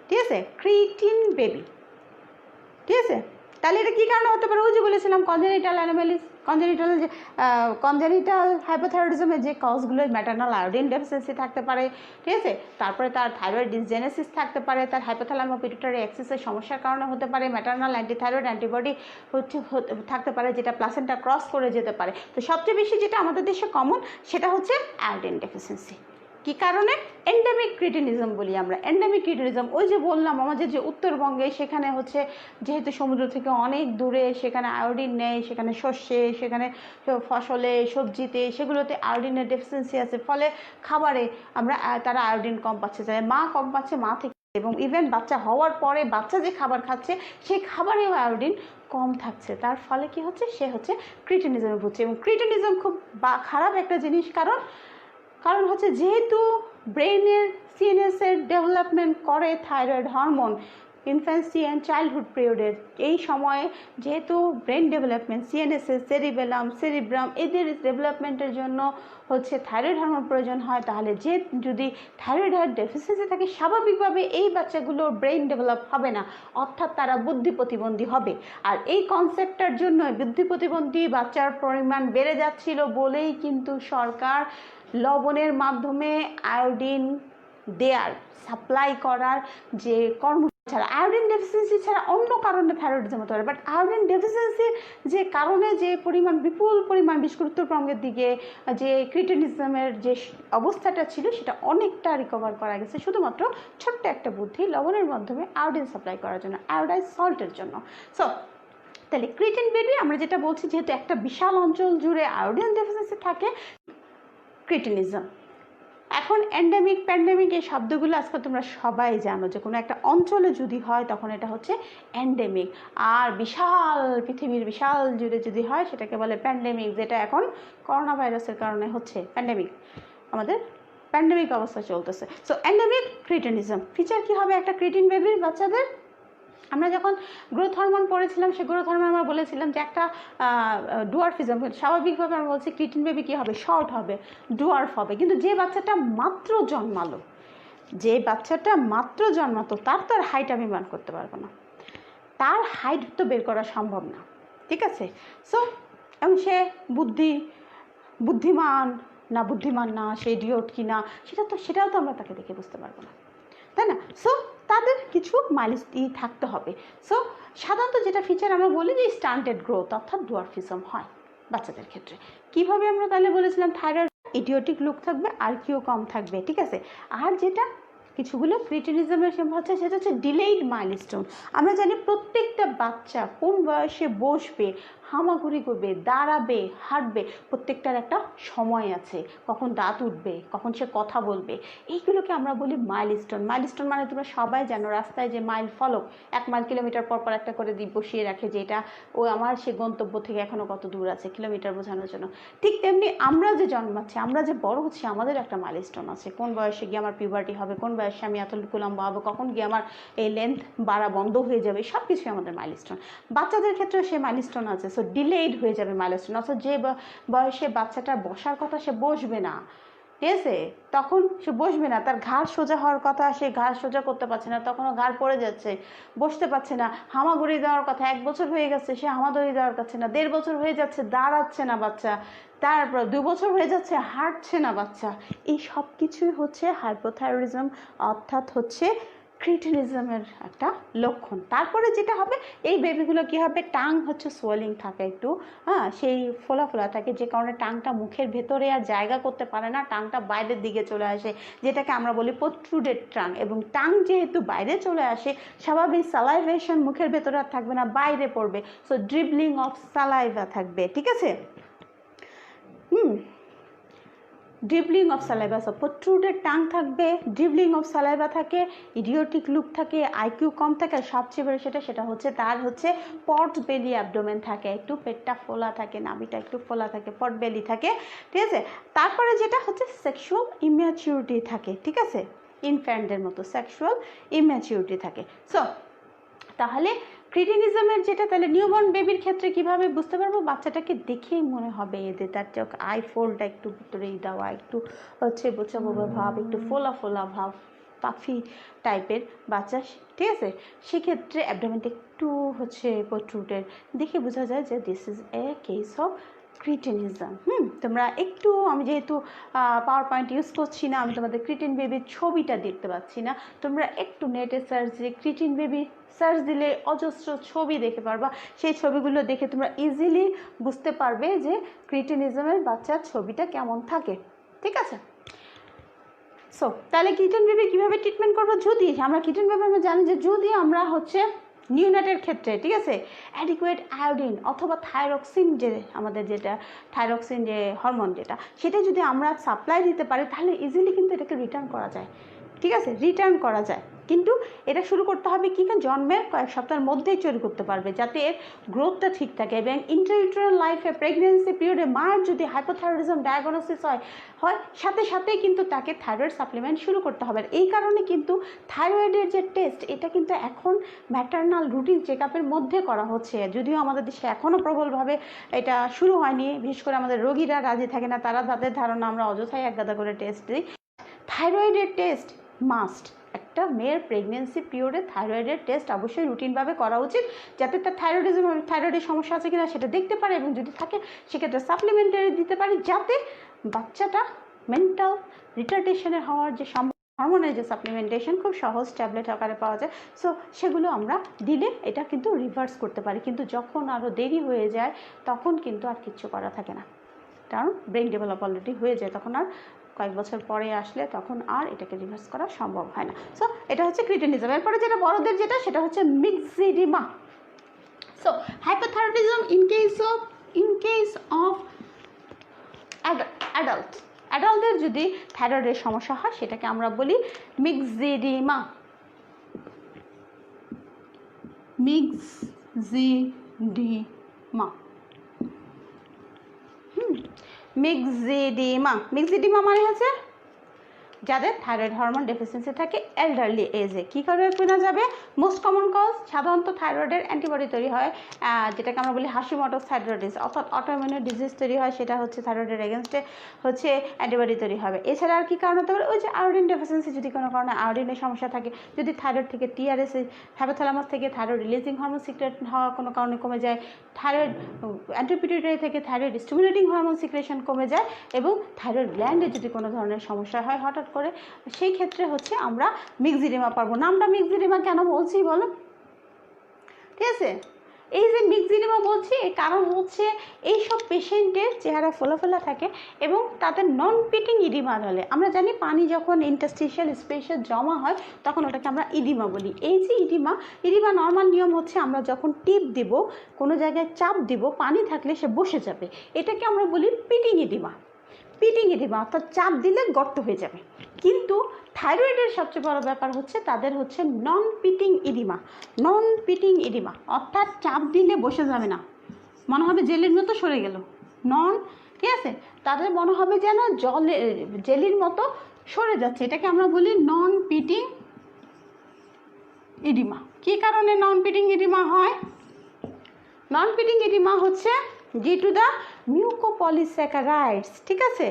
ঠিক আছে, ক্রিটিন বেবি, ঠিক আছে। তাহলে এটা কী কারণে হতে পারে, ওই যে বলেছিলাম কনজেনিটাল অ্যানোমালিস, কনজেনিটাল হাইপোথাইরয়েডিজমের যে কজগুলো, ম্যাটারনাল আয়োডিন ডেফিসিয়েন্সি থাকতে পারে, ঠিক আছে, তারপরে তার থাইরয়েড ডিসজেনেসিস থাকতে পারে, তার হাইপোথ্যালামো পিটুইটারি অ্যাক্সিসের সমস্যার কারণে হতে পারে, ম্যাটারনাল অ্যান্টিথাইরয়েড অ্যান্টিবডি থাকতে পারে যেটা প্লাসেন্টা ক্রস করে যেতে পারে। তো সবচেয়ে বেশি যেটা আমাদের দেশে কমন সেটা হচ্ছে আয়োডিন ডেফিসিয়েন্সি। কী কারণে? এন্ডেমিক ক্রিটিনিজম বলি আমরা। এন্ডেমিক ক্রিটিনিজম ওই যে বললাম আমাদের যে উত্তরবঙ্গে, সেখানে হচ্ছে যেহেতু সমুদ্র থেকে অনেক দূরে, সেখানে আয়োডিন নেই, সেখানে শস্যে, সেখানে ফসলে, সবজিতে, সেগুলোতে আয়োডিনের ডেফিসিয়েন্সি আছে, ফলে খাবারে তারা আয়োডিন কম পাচ্ছে, মা কম পাচ্ছে মা থেকে, এবং ইভেন বাচ্চা হওয়ার পরে বাচ্চা যে খাবার খাচ্ছে সেই খাবারেও আয়োডিন কম থাকছে, তার ফলে কি হচ্ছে, সে হচ্ছে ক্রিটিনিজমে ভুগছে। এবং ক্রিটিনিজম খুব খারাপ একটা জিনিস, কারণ হচ্ছে যেহেতু ব্রেনের সিএনএসের ডেভেলপমেন্ট করে thyroid hormone infancy and childhood পিরিয়ডের এই সময়ে, যেহেতু ব্রেন ডেভেলপমেন্ট, সিএনএসের সেরিব্রাম এদের ডেভেলপমেন্টের জন্য হচ্ছে থাইরয়েড হরমোন প্রয়োজন হয়, তাহলে যদি থাইরয়েড ডেফিসিয়েন্সি থাকে স্বাভাবিকভাবে এই বাচ্চাগুলোর ব্রেন ডেভেলপ হবে না, অর্থাৎ তারা বুদ্ধি প্রতিবন্ধী হবে। আর এই কনসেপ্টটার জন্য বুদ্ধি প্রতিবন্ধী বাচ্চার পরিমাণ বেড়ে যাচ্ছিল বলেই কিন্তু সরকার লবণের মাধ্যমে আয়োডিন দেয়ার, সাপ্লাই করার যে ছাড়া আয়োডিন ডেফিসিয়েন্সি ছাড়া অন্য কারণে থাইরয়েডিজম হতে পারে, বাট আয়োডিন ডেফিসিয়েন্সির যে কারণে যে পরিমাণ বিপুল পরিমাণ বিস্কুট্তরঙ্গের দিকে যে ক্রিটিনিজমের যে অবস্থাটা ছিল সেটা অনেকটা রিকভার করা গেছে শুধুমাত্র ছোট্ট একটা বুদ্ধি লবণের মাধ্যমে আয়োডিন সাপ্লাই করার জন্য, আয়োডাইজ সল্টের জন্য। সো তাহলে ক্রিটিন বেবি আমরা যেটা বলছি, যেহেতু একটা বিশাল অঞ্চল জুড়ে আয়োডিন ডেফিসিয়েন্সি থাকে, ক্রিটিনিজম। এখন এন্ডেমিক প্যান্ডেমিক এই শব্দগুলো আজকাল তোমরা সবাই জানো, যে কোনো একটা অঞ্চলে যদি হয় তখন এটা হচ্ছে এন্ডেমিক, আর বিশাল পৃথিবীর বিশাল জুড়ে যদি হয় সেটাকে বলে প্যান্ডেমিক, যেটা এখন করোনা ভাইরাসের কারণে হচ্ছে প্যান্ডেমিক, আমাদের প্যান্ডেমিক অবস্থা চলতেছে। সো এন্ডেমিক ক্রিটিনিজম ফিচার কী হবে একটা ক্রিটিন বেবির বাচ্চাদের? আমরা যখন গ্রোথ হরমোন পড়েছিলাম, সে গ্রোথ হরমোন আমরা বলেছিলাম যে একটা ডুয়ার্ফিজম, স্বাভাবিকভাবে আমরা বলছি ক্রিটিন বেবি কী হবে, শর্ট হবে, ডুয়ার্ফ হবে। কিন্তু যে বাচ্চাটা মাত্র জন্মালো, তার তো আর হাইট আমি মান করতে পারবো না, তার হাইট তো বের করা সম্ভব না, ঠিক আছে? সো এবং সে বুদ্ধিমান না, সে ইডিয়ট কি না, সেটাও তো আমরা তাকে দেখে বুঝতে পারবো না, তাই না? সো তাদের কিছু মাইলস্টোন থাকতে হবে। সো সাধারণত যেটা ফিচার আমরা বলি যে স্টান্টেড গ্রোথ অর্থাৎ ডুয়ার্ফিজম হয় বাচ্চাদের ক্ষেত্রে। কিভাবে আমরা তাহলে বলেছিলাম থাইরয়েড ইডিওটিক লুক থাকবে, আর কিউ কম থাকবে, ঠিক আছে? আর যেটা কিছুগুলো ক্রিটিনিজমের হচ্ছে সেটা হচ্ছে ডিলেইড মাইলস্টোন। আমরা জানি প্রত্যেকটা বাচ্চা কোন বয়সে বসবে, হামাগুড়ি করবে, দাঁড়াবে, হাঁটবে, প্রত্যেকটার একটা সময় আছে, কখন দাঁত উঠবে, কখন সে কথা বলবে, এইগুলোকে আমরা বলি মাইলস্টোন। মাইলস্টোন মানে তোমরা সবাই জানো, রাস্তায় যে মাইল ফলক 1 মাইল কিলোমিটার পর একটা করে দ্বীপ বসিয়ে রাখে, যে এটা আমার সে গন্তব্য থেকে এখনও কত দূর আছে, কিলোমিটার বোঝানোর জন্য। ঠিক তেমনি আমরা যে জন্মাচ্ছি, আমরা যে বড় হচ্ছি, আমাদের একটা মাইলস্টোন আছে, কোন বয়সে গিয়ে আমার পিউবার্টি হবে, কোন বয়সে আমি এতটুকু লম্বা হবো, কখন গিয়ে আমার এই লেন্থ বাড়া বন্ধ হয়ে যাবে, সব কিছুই আমাদের মাইলস্টোন। বাচ্চাদের ক্ষেত্রেও সে মাইলস্টোন আছে। সো ডিলেইড হয়ে যাবে মাইলস্টোন, অর্থাৎ যে বয়সে বাচ্চাটার বসার কথা সে বসবে না, ঠিক আছে, তখন সে বসবে না, তার ঘাড় সোজা হওয়ার কথা, সে ঘাড় সোজা করতে পারছে না, তখনও ঘাড় পড়ে যাচ্ছে, বসতে পারছে না। হামাগুড়ি দেওয়ার কথা, 1 বছর হয়ে গেছে, সে হামাগুড়ি দেওয়ার কাছে না, 1.5 বছর হয়ে যাচ্ছে, দাঁড়াচ্ছে না বাচ্চা, তারপর 2 বছর হয়ে যাচ্ছে, হাঁটছে না বাচ্চা। এই সব কিছুই হচ্ছে হাইপোথাইরয়েডিজম, অর্থাৎ হচ্ছে ক্রিটিনিজমের একটা লক্ষণ। তারপরে যেটা হবে, এই বেবিগুলো কী হবে, টাং হচ্ছে সোয়েলিং থাকে একটু, সেই ফোলা থাকে, যে কারণে টাংটা মুখের ভেতরে আর জায়গা করতে পারে না, টাংটা বাইরের দিকে চলে আসে, যেটাকে আমরা বলি প্রোট্রুডেড টাং। এবং টাং যেহেতু বাইরে চলে আসে, স্বাভাবিক সালাইভেশন মুখের ভেতরে আর থাকবে না, বাইরে পড়বে। সো ড্রিবলিং অফ সালাইভা থাকবে, ঠিক আছে? ড্রিবলিং অফ সালাইভা, সব প্রোট্রুডেড টাং থাকবে, ড্রিবলিং অফ সালাইভা থাকে, ইডিওটিক লুক থাকে, আইকিউ কম থাকে, আর সবচেয়ে বড় সেটা হচ্ছে তার হচ্ছে পট বেলি অ্যাবডোমেন থাকে, একটু পেটটা ফোলা থাকে, নাভিটা একটু ফোলা থাকে, পট বেলি থাকে, ঠিক আছে? তারপরে যেটা হচ্ছে সেক্সুয়াল ইম্যাচিউরিটি থাকে, ঠিক আছে? ইনফ্যান্টদের মতো সেক্সুয়াল ইম্যাচিউরিটি থাকে। সো তাহলে ক্রিটিনিজমের যেটা, তাহলে নিউবর্ন বেবির ক্ষেত্রে কিভাবে বুঝতে পারবো? বাচ্চাটাকে দেখেই মনে হবে এদের তার চোখ আই ফোল্ডটা একটু ভিতরেই দেওয়া, একটু হচ্ছে বোচা বোবা ভাব, একটু ফোলা ভাব, পাফি টাইপের বাচ্চা, ঠিক আছে? সেক্ষেত্রে অ্যাবডোমেনটা একটু হচ্ছে প্রোট্রুডেড, দেখে বোঝা যায় যে this is a case of cretinism. তোমরা একটু, আমি যেহেতু পাওয়ার পয়েন্ট ইউজ করছি না, আমি তোমাদের ক্রিটিন বেবির ছবিটা দেখতে পাচ্ছি না, তোমরা একটু নেটে সার্চ দিয়ে ক্রিটিন বেবি সার্চ দিলে অজস্র ছবি দেখতে পারবা, সেই ছবিগুলো দেখে তোমরা ইজিলি বুঝতে পারবে যে ক্রিটিনিজমের বাচ্চার ছবিটা কেমন থাকে, ঠিক আছে? সো তাহলে কিটেন বেবি কীভাবে ট্রিটমেন্ট করবো? যদি আমরা কিটেন বেবি আমরা জানি যে যদি আমরা হচ্ছে নিউনেটের ক্ষেত্রে, ঠিক আছে, অ্যাডিকুয়েট আয়োডিন অথবা থাইরক্সিন, যে আমাদের যেটা থাইরক্সিন যে হরমোন যেটা, সেটা যদি আমরা সাপ্লাই দিতে পারি, তাহলে ইজিলি কিন্তু এটাকে রিটার্ন করা যায়, ঠিক আছে? রিটার্ন করা যায়, কিন্তু এটা শুরু করতে হবে কি না, জন্মের কয়েক সপ্তাহের মধ্যেই তৈরি করতে পারবে, যাতে এর গ্রোথটা ঠিক থাকে। এবং ইন্ট্রাইউটেরাল লাইফে, প্রেগনেন্সি পিরিয়ডে মায়ের যদি হাইপোথাইরয়েডিজম ডায়াগনোসিস হয় সাথেই কিন্তু তাকে থাইরয়েড সাপ্লিমেন্ট শুরু করতে হবে। এই কারণে কিন্তু থাইরয়েডের যে টেস্ট, এটা কিন্তু এখন ম্যাটার্নাল রুটিন চেক আপের মধ্যে করা হচ্ছে, যদিও আমাদের দেশে এখনও প্রবলভাবে এটা শুরু হয়নি, বিশেষ করে আমাদের রোগীরা রাজি থাকে না, তাদের ধারণা আমরা অযথাই একগাদা করে টেস্ট দিই। থাইরয়েডের টেস্ট মাস্ট, একটা মেয়ের প্রেগনেন্সি পিরিয়ডে থাইরয়েডের টেস্ট অবশ্যই রুটিনভাবে করা উচিত, যাতে তার থাইরয়েডের সমস্যা আছে কিনা সেটা দেখতে পারে, এবং যদি থাকে সেক্ষেত্রে সাপ্লিমেন্টারি দিতে পারে, যাতে বাচ্চাটা মেন্টাল রিটার্ডেশনের হওয়ার যে হরমোনের যে সাপ্লিমেন্টেশন খুব সহজ ট্যাবলেট আকারে পাওয়া যায়, সো সেগুলো আমরা দিলে এটা কিন্তু রিভার্স করতে পারি। কিন্তু যখন আরও দেরি হয়ে যায় তখন কিন্তু আর কিচ্ছু করা থাকে না, কারণ ব্রেন ডেভেলপ অলরেডি হয়ে যায়, তখন আর কয়েক বছর পরে আসলে তখন আর এটাকে রিভার্স করা সম্ভব হয় না। সো এটা হচ্ছে ক্রিটিনিজম। এরপরে যেটা বড়দের যেটা, সেটা হচ্ছে myxoedema. So hypothyroidism in case of অ্যাডাল্টদের যদি থাইরয়েডের সমস্যা হয় সেটাকে আমরা বলি মিক্সিডিমা। মিক্সিডিমা মানে হচ্ছে যাদের থাইরয়েড হরমোন ডেফিসিয়েন্সি থাকে এল্ডারলি এজে। কী করে কেনা যাবে? মোস্ট কমন কজ সাধারণত থাইরয়েডের অ্যান্টিবডি তৈরি হয়, যেটাকে আমরা বলি হাশিমোটোস থাইরয়েডিস, অর্থাৎ অটোইমিউন ডিজিজ তৈরি হয়, সেটা হচ্ছে থাইরয়েডের এগেনস্টে হচ্ছে অ্যান্টিবডি তৈরি হবে। এছাড়া আর কী কারণ হতে পারে? ওই যে আয়োডিন ডেফিসিয়েন্সি, যদি কোনো কারণে আয়োডিনের সমস্যা থাকে, যদি থাইরয়েড থেকে টিআরএস হাইপোথ্যালামাস থেকে থাইরয়েড রিলিজিং হরমোন সিক্রেট হওয়া কোনো কারণে কমে যায়, থাইরয়েড অ্যান্টিপিটিউটারি থেকে থাইরয়েড স্টিমুলেটিং হরমোন সিক্রেশন কমে যায়, এবং থাইরয়েড গ্ল্যান্ডে যদি কোনো ধরনের সমস্যা হয় হঠাৎ করে, সেই ক্ষেত্রে হচ্ছে আমরা মিক্সিডিমা পাবো। নামটা মিক্সিডিমা কেন বলছি বলো? ঠিক আছে, এই যে মিক্সিডিমা বলছি এর কারণ হচ্ছে এইসব পেশেন্টের চেহারা ফোলা থাকে এবং তাদের নন পিটিং ইডিমা হলে, আমরা জানি পানি যখন ইন্টারস্টিশিয়াল স্পেসে জমা হয় তখন ওটাকে আমরা ইডিমা বলি। এই যে ইডিমা নর্মাল নিয়ম হচ্ছে আমরা যখন টিপ দিব, কোনো জায়গায় চাপ দিব, পানি থাকলে সে বসে যাবে, এটাকে আমরা বলি পিটিং ইডিমা। অর্থাৎ চাপ দিলে গর্ত হয়ে যাবে। কিন্তু থাইরয়েডের সবচেয়ে বড় ব্যাপার হচ্ছে তাদের হচ্ছে নন পিটিং ইডিমা, অর্থাৎ চাপ দিলে বসে যাবে না, মনে হবে জেলির মতো সরে গেল, ঠিক আছে, তাদের মনে হবে যেন জেলির মতো সরে যাচ্ছে, এটাকে আমরা বলি নন পিটিং ইডিমা। কী কারণে নন পিটিং ইডিমা হয়? নন পিটিং ইডিমা হচ্ছে ডিউ টু দ্য মিউকোপলিস্যাকারাইডস, ঠিক আছে,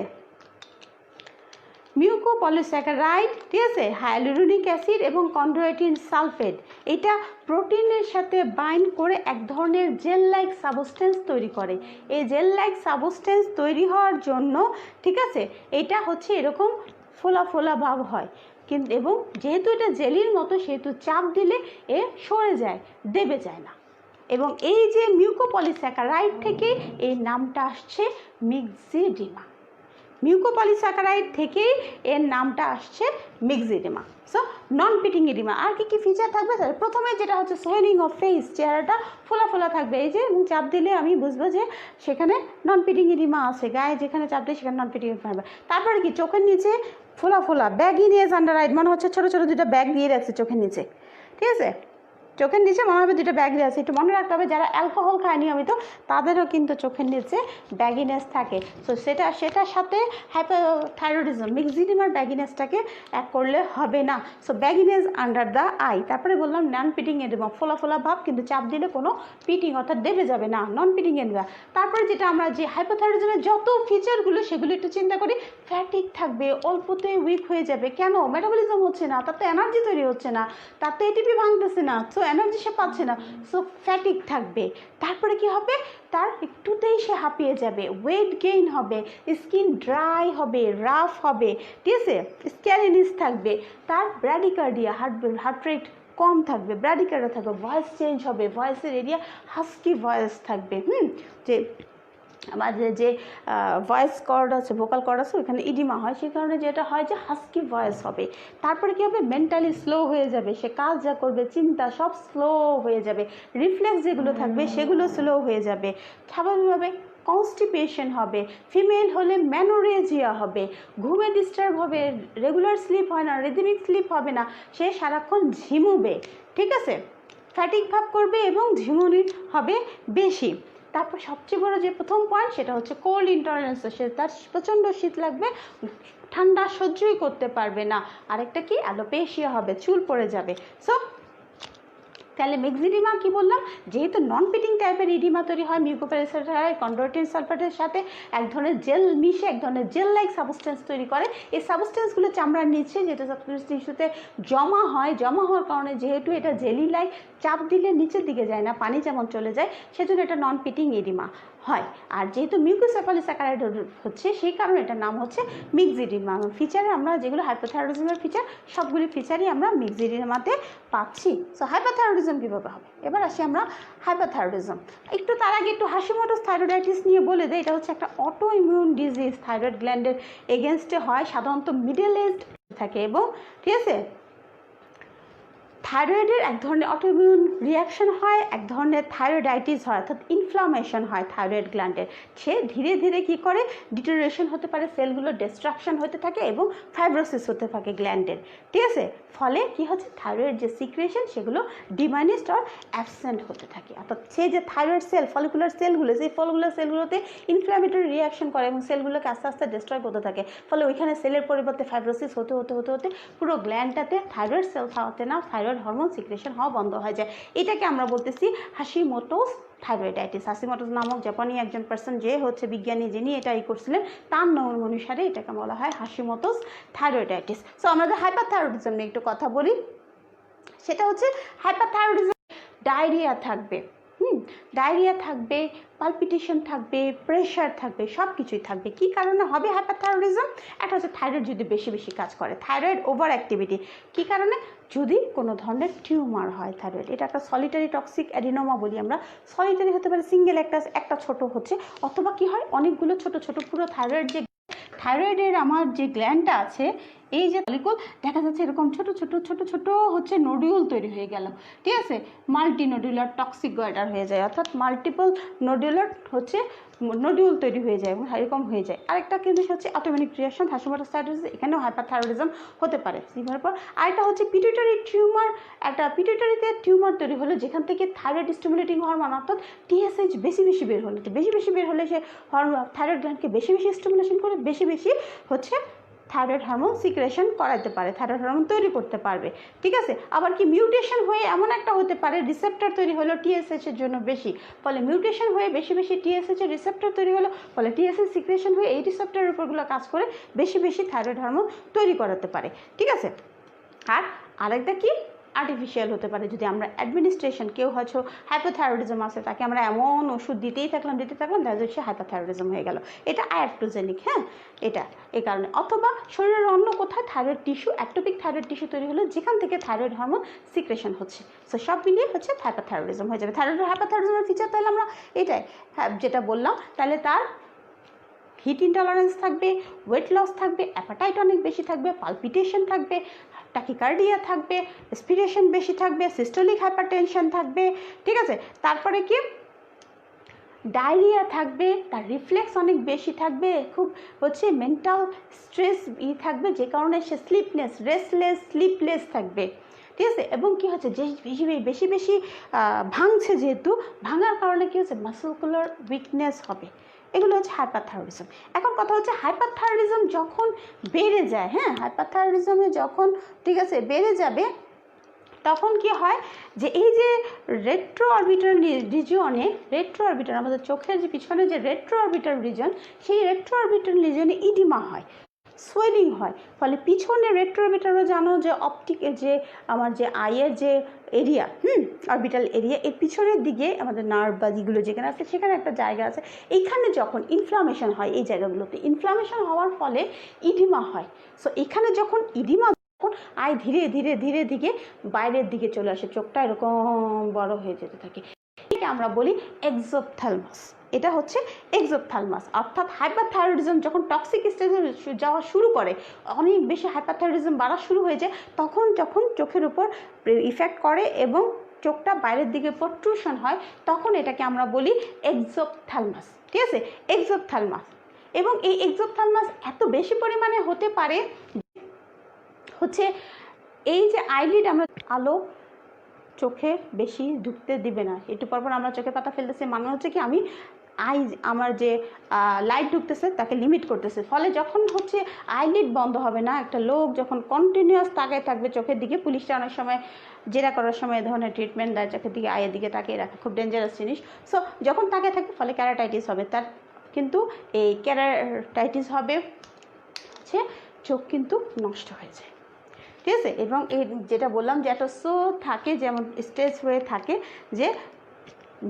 ঠিক আছে, হাইলুরোনিক অ্যাসিড এবং কন্ড্রোইটিন সালফেট, এটা প্রোটিনের সাথে বাইন্ড করে এক ধরনের জেল লাইক সাবস্টেন্স তৈরি করে। এই জেল লাইক সাবস্টেন্স তৈরি হওয়ার জন্য, ঠিক আছে, এটা হচ্ছে এরকম ফোলা ভাব হয়, কিন্তু এবং যেহেতু এটা জেলির মতো সেহেতু চাপ দিলে এ সরে যায়, দেবে যায় না, এবং এই যে মিউকোপলিস্যাকারাইড থেকে এই নামটা আসছে মিক্সিডিমা। মিউকোপলিস্যাকারাইড থেকেই এর নামটা আসছে মিক্সিডিমা। সো নন পিটিং ইডিমা আর কি ফিচার থাকবে? প্রথমে যেটা হচ্ছে সোয়েলিং অফ ফেস, চেহারাটা ফোলা থাকবে, এই যে চাপ দিলে আমি বুঝবো যে সেখানে নন পিটিং ইডিমা আছে, গায়ে যেখানে চাপ দিই সেখানে নন পিটিং ইডিমা হবে। তারপরে কি চোখের নিচে ফোলা ব্যাগিনেস আন্ডার আইজ, মনে হচ্ছে ছোটো দুটো ব্যাগ দিয়ে রাখছে চোখের নিচে, ঠিক আছে, চোখের নিচে মনে হবে দুটো ব্যাগ আছে। একটু মনে রাখতে হবে যারা অ্যালকোহল খায় নিয়মিত তাদেরও কিন্তু চোখের নিচে ব্যাগিনেস থাকে। সো সেটার সাথে হাইপোথাইরয়েডিজম মিক্সিডিমার ব্যাগিনেসটাকে এক করলে হবে না। So bagginess under the eye. তারপরে বললাম নন পিটিং এডিমা, ফোলা ভাব, কিন্তু চাপ দিলে কোনো পিটিং অর্থাৎ দেবে যাবে না, নন পিটিং এডিমা। তারপরে যেটা আমরা যে হাইপোথাইরয়েডিজমের যত ফিচারগুলো সেগুলো একটু চিন্তা করি, ফ্যাটিক থাকবে, অল্পতে উইক হয়ে যাবে, কেন? মেটাবলিজম হচ্ছে না, তাতে এনার্জি তৈরি হচ্ছে না, তাতে এটিপি ভাঙতেছে না, সো এনার্জি সে পাচ্ছে না, সো ফ্যাটিক থাকবে। তারপরে কি হবে? তার একটুতেই সে হাঁপিয়ে যাবে, ওয়েট গেইন হবে, স্কিন ড্রাই হবে, রাফ হবে, ঠিক আছে, স্ক্যারিনিস থাকবে, তার ব্র্যাডিকার্ডিয়া হার্ট রেট কম থাকবে, ব্র্যাডিকার্ডিয়া থাকবে, ভয়েস চেঞ্জ হবে, ভয়েসের এরিয়া হাস্কি ভয়েস থাকবে, যে আমাদের যে ভয়েস কর্ড আছে, ভোকাল কর্ড আছে, ওইখানে ইডিমা হয়, সেই কারণে যেটা হয় যে হাস্কি ভয়েস হবে। তারপরে কী হবে? মেন্টালি স্লো হয়ে যাবে, সে কাজ যা করবে, চিন্তা সব স্লো হয়ে যাবে, রিফ্লেক্স যেগুলো থাকবে সেগুলো স্লো হয়ে যাবে, স্বাভাবিকভাবে কনস্টিপেশন হবে, ফিমেল হলে ম্যানোরেজিয়া হবে, ঘুমে ডিস্টার্ব হবে, রেগুলার স্লিপ হয় না, রিদমিক স্লিপ হবে না, সে সারাক্ষণ ঝিমুবে, ঠিক আছে, ফ্যাটিক ভাব করবে এবং ঝিমুনি হবে বেশি। তারপর সবচেয়ে বড় যে প্রথম পয়েন্ট সেটা হচ্ছে কোল্ড ইন্টলারেন্স, সে তার প্রচণ্ড শীত লাগবে, ঠান্ডা সহ্যই করতে পারবে না। আরেকটা কি? অ্যালোপেশিয়া হবে, চুল পড়ে যাবে। সো তাহলে মিক্সিডিমা কি বললাম? যেহেতু নন পিটিং টাইপের ইডিমা তৈরি হয় মিউকোপলিস্যাকারাইড কন্ড্রোইটিন সালফেটের সাথে এক ধরনের জেল মিশে এক ধরনের জেল লাইক সাবস্টেন্স তৈরি করে। এই সাবস্টেন্সগুলো চামড়ার নিচে যেটা সাবস্টেন্স টিস্যুতে জমা হওয়ার কারণে যেহেতু এটা জেলি লাইক চাপ দিলে নিচের দিকে যায় না, পানি যেমন চলে যায়, সেজন্য এটা নন পিটিং এডিমা হয়। আর যেহেতু মিউকোসেফালোস্যাকারাইড হচ্ছে, সেই কারণে এটার নাম হচ্ছে মিক্সড এডিমা। ফিচারে আমরা যেগুলো হাইপোথাইরয়েডিজমের ফিচার, সবগুলি ফিচারই আমরা মিক্সড এডিমাতে পাচ্ছি। সো হাইপোথাইরয়েডিজম কীভাবে হবে, এবার আসি আমরা হাইপোথাইরয়েডিজম। একটু তার আগে একটু হাশিমোটোস থাইরয়েডাইটিস নিয়ে বলে দেয়। এটা হচ্ছে একটা অটো ইমিউন ডিজিজ, থাইরয়েড গ্ল্যান্ডের এগেনস্টে হয়, সাধারণত মিডল এজড থাকে, এবং ঠিক আছে থাইরয়েডের এক ধরনের অটোইমিউন রিয়াকশন হয়, এক ধরনের থাইরয়েডাইটিস হয়, অর্থাৎ ইনফ্লামেশন হয় থাইরয়েড গ্ল্যান্ডের। সে ধীরে ধীরে কী করে, ডিটোরিয়েশন হতে পারে, সেলগুলো ডিস্ট্রাকশন হতে থাকে এবং ফাইব্রোসিস হতে থাকে গ্ল্যান্ডের, ঠিক আছে। ফলে কি হচ্ছে, থাইরয়েড যে সিক্রেশন সেগুলো ডিমাইনিসড আর অ্যাবসেন্ট হতে থাকে। অর্থাৎ সে যে থাইরয়েড সেল, ফলিকুলার সেলগুলো, সেই ফলিকুলার সেলগুলোতে ইনফ্ল্যামেটরি রিয়াকশন করে এবং সেলগুলোকে আস্তে আস্তে ডিস্ট্রয় করতে থাকে। ফলে ওইখানে সেলের পরিবর্তে ফাইব্রোসিস হতে হতে হতে হতে পুরো গ্ল্যান্ডটাতে থাইরয়েড সেল থাকতে না, থাইরয়েড হরমোন সিক্রেশন হওয়া বন্ধ হয়ে যায়। এটাকে আমরা বলতেছি হাশিমোটোস থাইরয়েডাইটিস। হাশিমোটোস নামক জাপানি একজন পার্সন, যে হচ্ছে বিজ্ঞানী, যিনি এটা করছিলেন, তার নাম অনুসারে এটাকে বলা হয় হাশিমোটোস থাইরয়েডাইটিস। সো আমরা যে হাইপারথাইরয়েডিজম নিয়ে একটু কথা বলি, সেটা হচ্ছে হাইপারথাইরয়েডিজম ডায়রিয়া থাকবে, ডায়রিয়া থাকবে, পালপিটেশন থাকবে, প্রেশার থাকবে, সব কিছুই থাকবে। কী কারণে হবে হাইপারথাইরয়েডিজম? একটা হচ্ছে থাইরয়েড যদি বেশি বেশি কাজ করে, থাইরয়েড ওভার অ্যাক্টিভিটি। কী কারণে? যদি কোনো ধরনের টিউমার হয় থাইরয়েড, এটা একটা সলিটারি টক্সিক অ্যাডিনোমা বলি আমরা। সলিটারি হতে পারে, সিঙ্গেল একটা ছোট হচ্ছে, অথবা কি হয় অনেকগুলো ছোট ছোট, পুরো থাইরয়েডের আমার যে গ্ল্যান্ডটা আছে, এই যে ফলিকল দেখা যাচ্ছে এরকম ছোট ছোট ছোট ছোট হচ্ছে নোডিউল তৈরি হয়ে গেল, ঠিক আছে। মাল্টি নোডিউলার টক্সিক গয়ডার হয়ে যায়, অর্থাৎ মাল্টিপল নোডিউলার হচ্ছে নোডিউল তৈরি হয়ে যায় এবং এরকম হয়ে যায়। আরেকটা কিন্তু হচ্ছে অটোমেটিক রিয়াকশন, হাশিমোটোস থাইরয়েডিস, এখানেও হাইপারথাইরয়েডিজম হতে পারে। পর আরেকটা হচ্ছে পিটুইটারি টিউমার, একটা পিটুইটারিতে টিউমার তৈরি হলো, যেখান থেকে থাইরয়েড স্টিমুলেটিং হরমোন অর্থাৎ টিএসএইচ বেশি বেশি বের হলো। বেশি বেশি বের হলে সে থাইরয়েড গ্ল্যান্ডকে বেশি বেশি স্টিমুলেশন করে বেশি বেশি হচ্ছে থাইরয়েড হরমোন সিক্রেশন করাতে পারে, থাইরয়েড হরমোন তৈরি করতে পারবে, ঠিক আছে। আবার কি মিউটেশন হয়ে এমন একটা হতে পারে, রিসেপ্টর তৈরি হলো টিএসএইচ এর জন্য বেশি, ফলে মিউটেশন হয়ে বেশি বেশি টিএসএইচ এর রিসেপ্টর তৈরি হলো, ফলে টিএসএইচ সিক্রেশন হয়ে এই রিসেপ্টরের উপরগুলো কাজ করে বেশি বেশি থাইরয়েড হরমোন তৈরি করাতে পারে, ঠিক আছে। আর আরেকটা কি, আর্টিফিশিয়াল হতে পারে। যদি আমরা অ্যাডমিনিস্ট্রেশন, কেউ হয়তো হাইপোথাইরয়েডিজম আছে, তাকে আমরা এমন ওষুধ দিতেই থাকলাম দেখা যাচ্ছে হাইপোথাইরয়েডিজম হয়ে গেল, এটা আয়ারটোজেনিক, হ্যাঁ, এটা এই কারণে। অথবা শরীরের অন্য কোথায় thyroid tissue, ectopic thyroid tissue তৈরি হলো, যেখান থেকে থাইরয়েড হরমোন সিক্রেশন হচ্ছে। সো সব মিলিয়ে হচ্ছে হাইপোথাইরয়েডিজম হয়ে যাবে। থাইরয়েড হাইপোথাইরয়েডিজমের ফিচার তাহলে আমরা এটাই যেটা বললাম, তাহলে তার হিট ইনটলারেন্স থাকবে, ওয়েট লস থাকবে, অ্যাপাটাইট অনেক বেশি থাকবে, পালপিটেশন থাকবে, ট্যাকিকার্ডিয়া থাকবে, রেসপিরেশন বেশি থাকবে, সিস্টোলিক হাইপারটেনশন থাকবে, ঠিক আছে। তারপরে কি, ডায়রিয়া থাকবে, তার রিফ্লেক্স অনেক বেশি থাকবে, খুব হচ্ছে মেন্টাল স্ট্রেস থাকবে, যে কারণে সে স্লিপনেস, রেস্টলেস, স্লিপলেস থাকবে, ঠিক আছে। এবং কি হচ্ছে, যে বেশি বেশি ভাঙছে, যেহেতু ভাঙার কারণে কি হচ্ছে, মাসকুলার উইকনেস হবে। এগুলো হচ্ছে হাইপারথাইরয়েডিজম। এখন কথা হচ্ছে, হাইপারথাইরয়েডিজম যখন বেড়ে যায়, হ্যাঁ, হাইপারথাইরয়েডিজমে যখন, ঠিক আছে, বেড়ে যাবে, তখন কি হয়, যে এই যে রেট্রো অরবিটাল রিজিয়নে, রেট্রো অরবিটাল আমাদের চোখের যে পিছনে যে রেট্রো অরবিটাল রিজন, সেই রেট্রো অরবিটাল রিজনে ইডিমা হয়, সোয়েলিং হয়। ফলে পিছনে রেট্রো অরবিটালও জানো যে অপটিক, যে আমার যে আইয়ের যে এরিয়া, অরবিটাল এরিয়া, এর পিছনের দিকে আমাদের নার্ভ বা যেগুলো যেখানে আছে, সেখানে একটা জায়গা আছে। এইখানে যখন ইনফ্লামেশন হয়, এই জায়গাগুলোতে ইনফ্লামেশন হওয়ার ফলে ইডিমা হয়। সো এখানে যখন ইডিমা, আয় ধীরে ধীরে ধীরে ধীরে বাইরের দিকে চলে আসে, চোখটা এরকম বড় হয়ে যেতে থাকে, এটাকে আমরা বলি এক্সোপথ্যালমাস। এটা হচ্ছে এক্সোপথ্যালমাস। অর্থাৎ হাইপারথাইরয়েডিজম যখন টক্সিক স্টেজে যাওয়া শুরু করে, অনেক বেশি হাইপারথাইরয়েডিজম বাড়া শুরু হয়ে যায়, তখন যখন চোখের উপর ইফেক্ট করে এবং চোখটা বাইরের দিকে প্রট্রুশন হয়, তখন এটাকে আমরা বলি এক্সোপথ্যালমাস, ঠিক আছে, এক্সোপথ্যালমাস। এবং এই এক্সোপথ্যালমাস এত বেশি পরিমাণে হতে পারে হচ্ছে, এই যে আইলিড, আমরা আলো চোখে বেশি ঢুকতে দিবে না, একটু পরপর আমরা চোখে পাতা ফেলতেছি, মানে হচ্ছে কি, আমি আমার যে লাইট ঢুকতেছে তাকে লিমিট করতেছে। ফলে যখন হচ্ছে আইলিড বন্ধ হবে না, একটা লোক যখন কন্টিনিউয়াস তাকায় থাকবে চোখের দিকে, পুলিশটা অনেক সময় জেরা করার সময় এ ধরনের ট্রিটমেন্ট দেয়, চোখের দিকে, আয়ের দিকে তাকিয়ে রাখা খুব ডেঞ্জারাস জিনিস। সো যখন তাকিয়ে থাকবে, ফলে ক্যারাটাইটিস হবে তার, কিন্তু এই ক্যারাটাইটিস হবে হচ্ছে চোখ কিন্তু নষ্ট হয়ে যায়। ঠিক আছে। এবং এই যেটা বললাম যে একটা সো থাকে, যেমন স্টেজ হয়ে থাকে, যে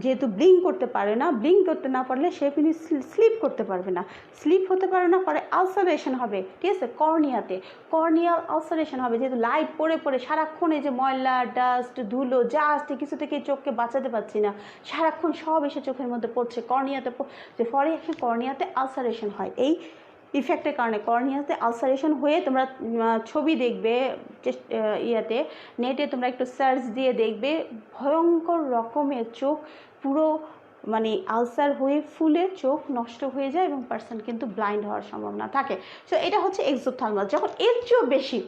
যেহেতু ব্লিঙ্ক করতে পারে না, ব্লিঙ্ক করতে না পারলে সে কিন্তু স্লিপ করতে পারবে না, স্লিপ হতে পারে না, পরে আলসারেশন হবে, ঠিক আছে, কর্নিয়াতে কর্নিয়াল আলসারেশন হবে, যেহেতু লাইট পড়ে পড়ে সারাক্ষণ এই যে ময়লা, ডাস্ট, ধুলো যা আসছে কিছু থেকে চোখকে বাঁচাতে পারছি না, সারাক্ষণ সব এসে চোখের মধ্যে পড়ছে, কর্নিয়াতে যে পরে একটা কর্নিয়াতে আলসারেশন হয়। এই ইফেক্টের কারণে কর্নিয়াতে আলসারেশন হয়ে তোমরা ছবি দেখবে ইয়াতে নেটে, তোমরা একটু সার্চ দিয়ে দেখবে, ভয়ঙ্কর রকমের চোখ পুরো মানে আলসার হয়ে ফুলে চোখ নষ্ট হয়ে যায় এবং পার্সন কিন্তু ব্লাইন্ড হওয়ার সম্ভাবনা থাকে। সো এটা হচ্ছে এক্সোথ্যালমাস। যখন এর চেয়েও বেশি,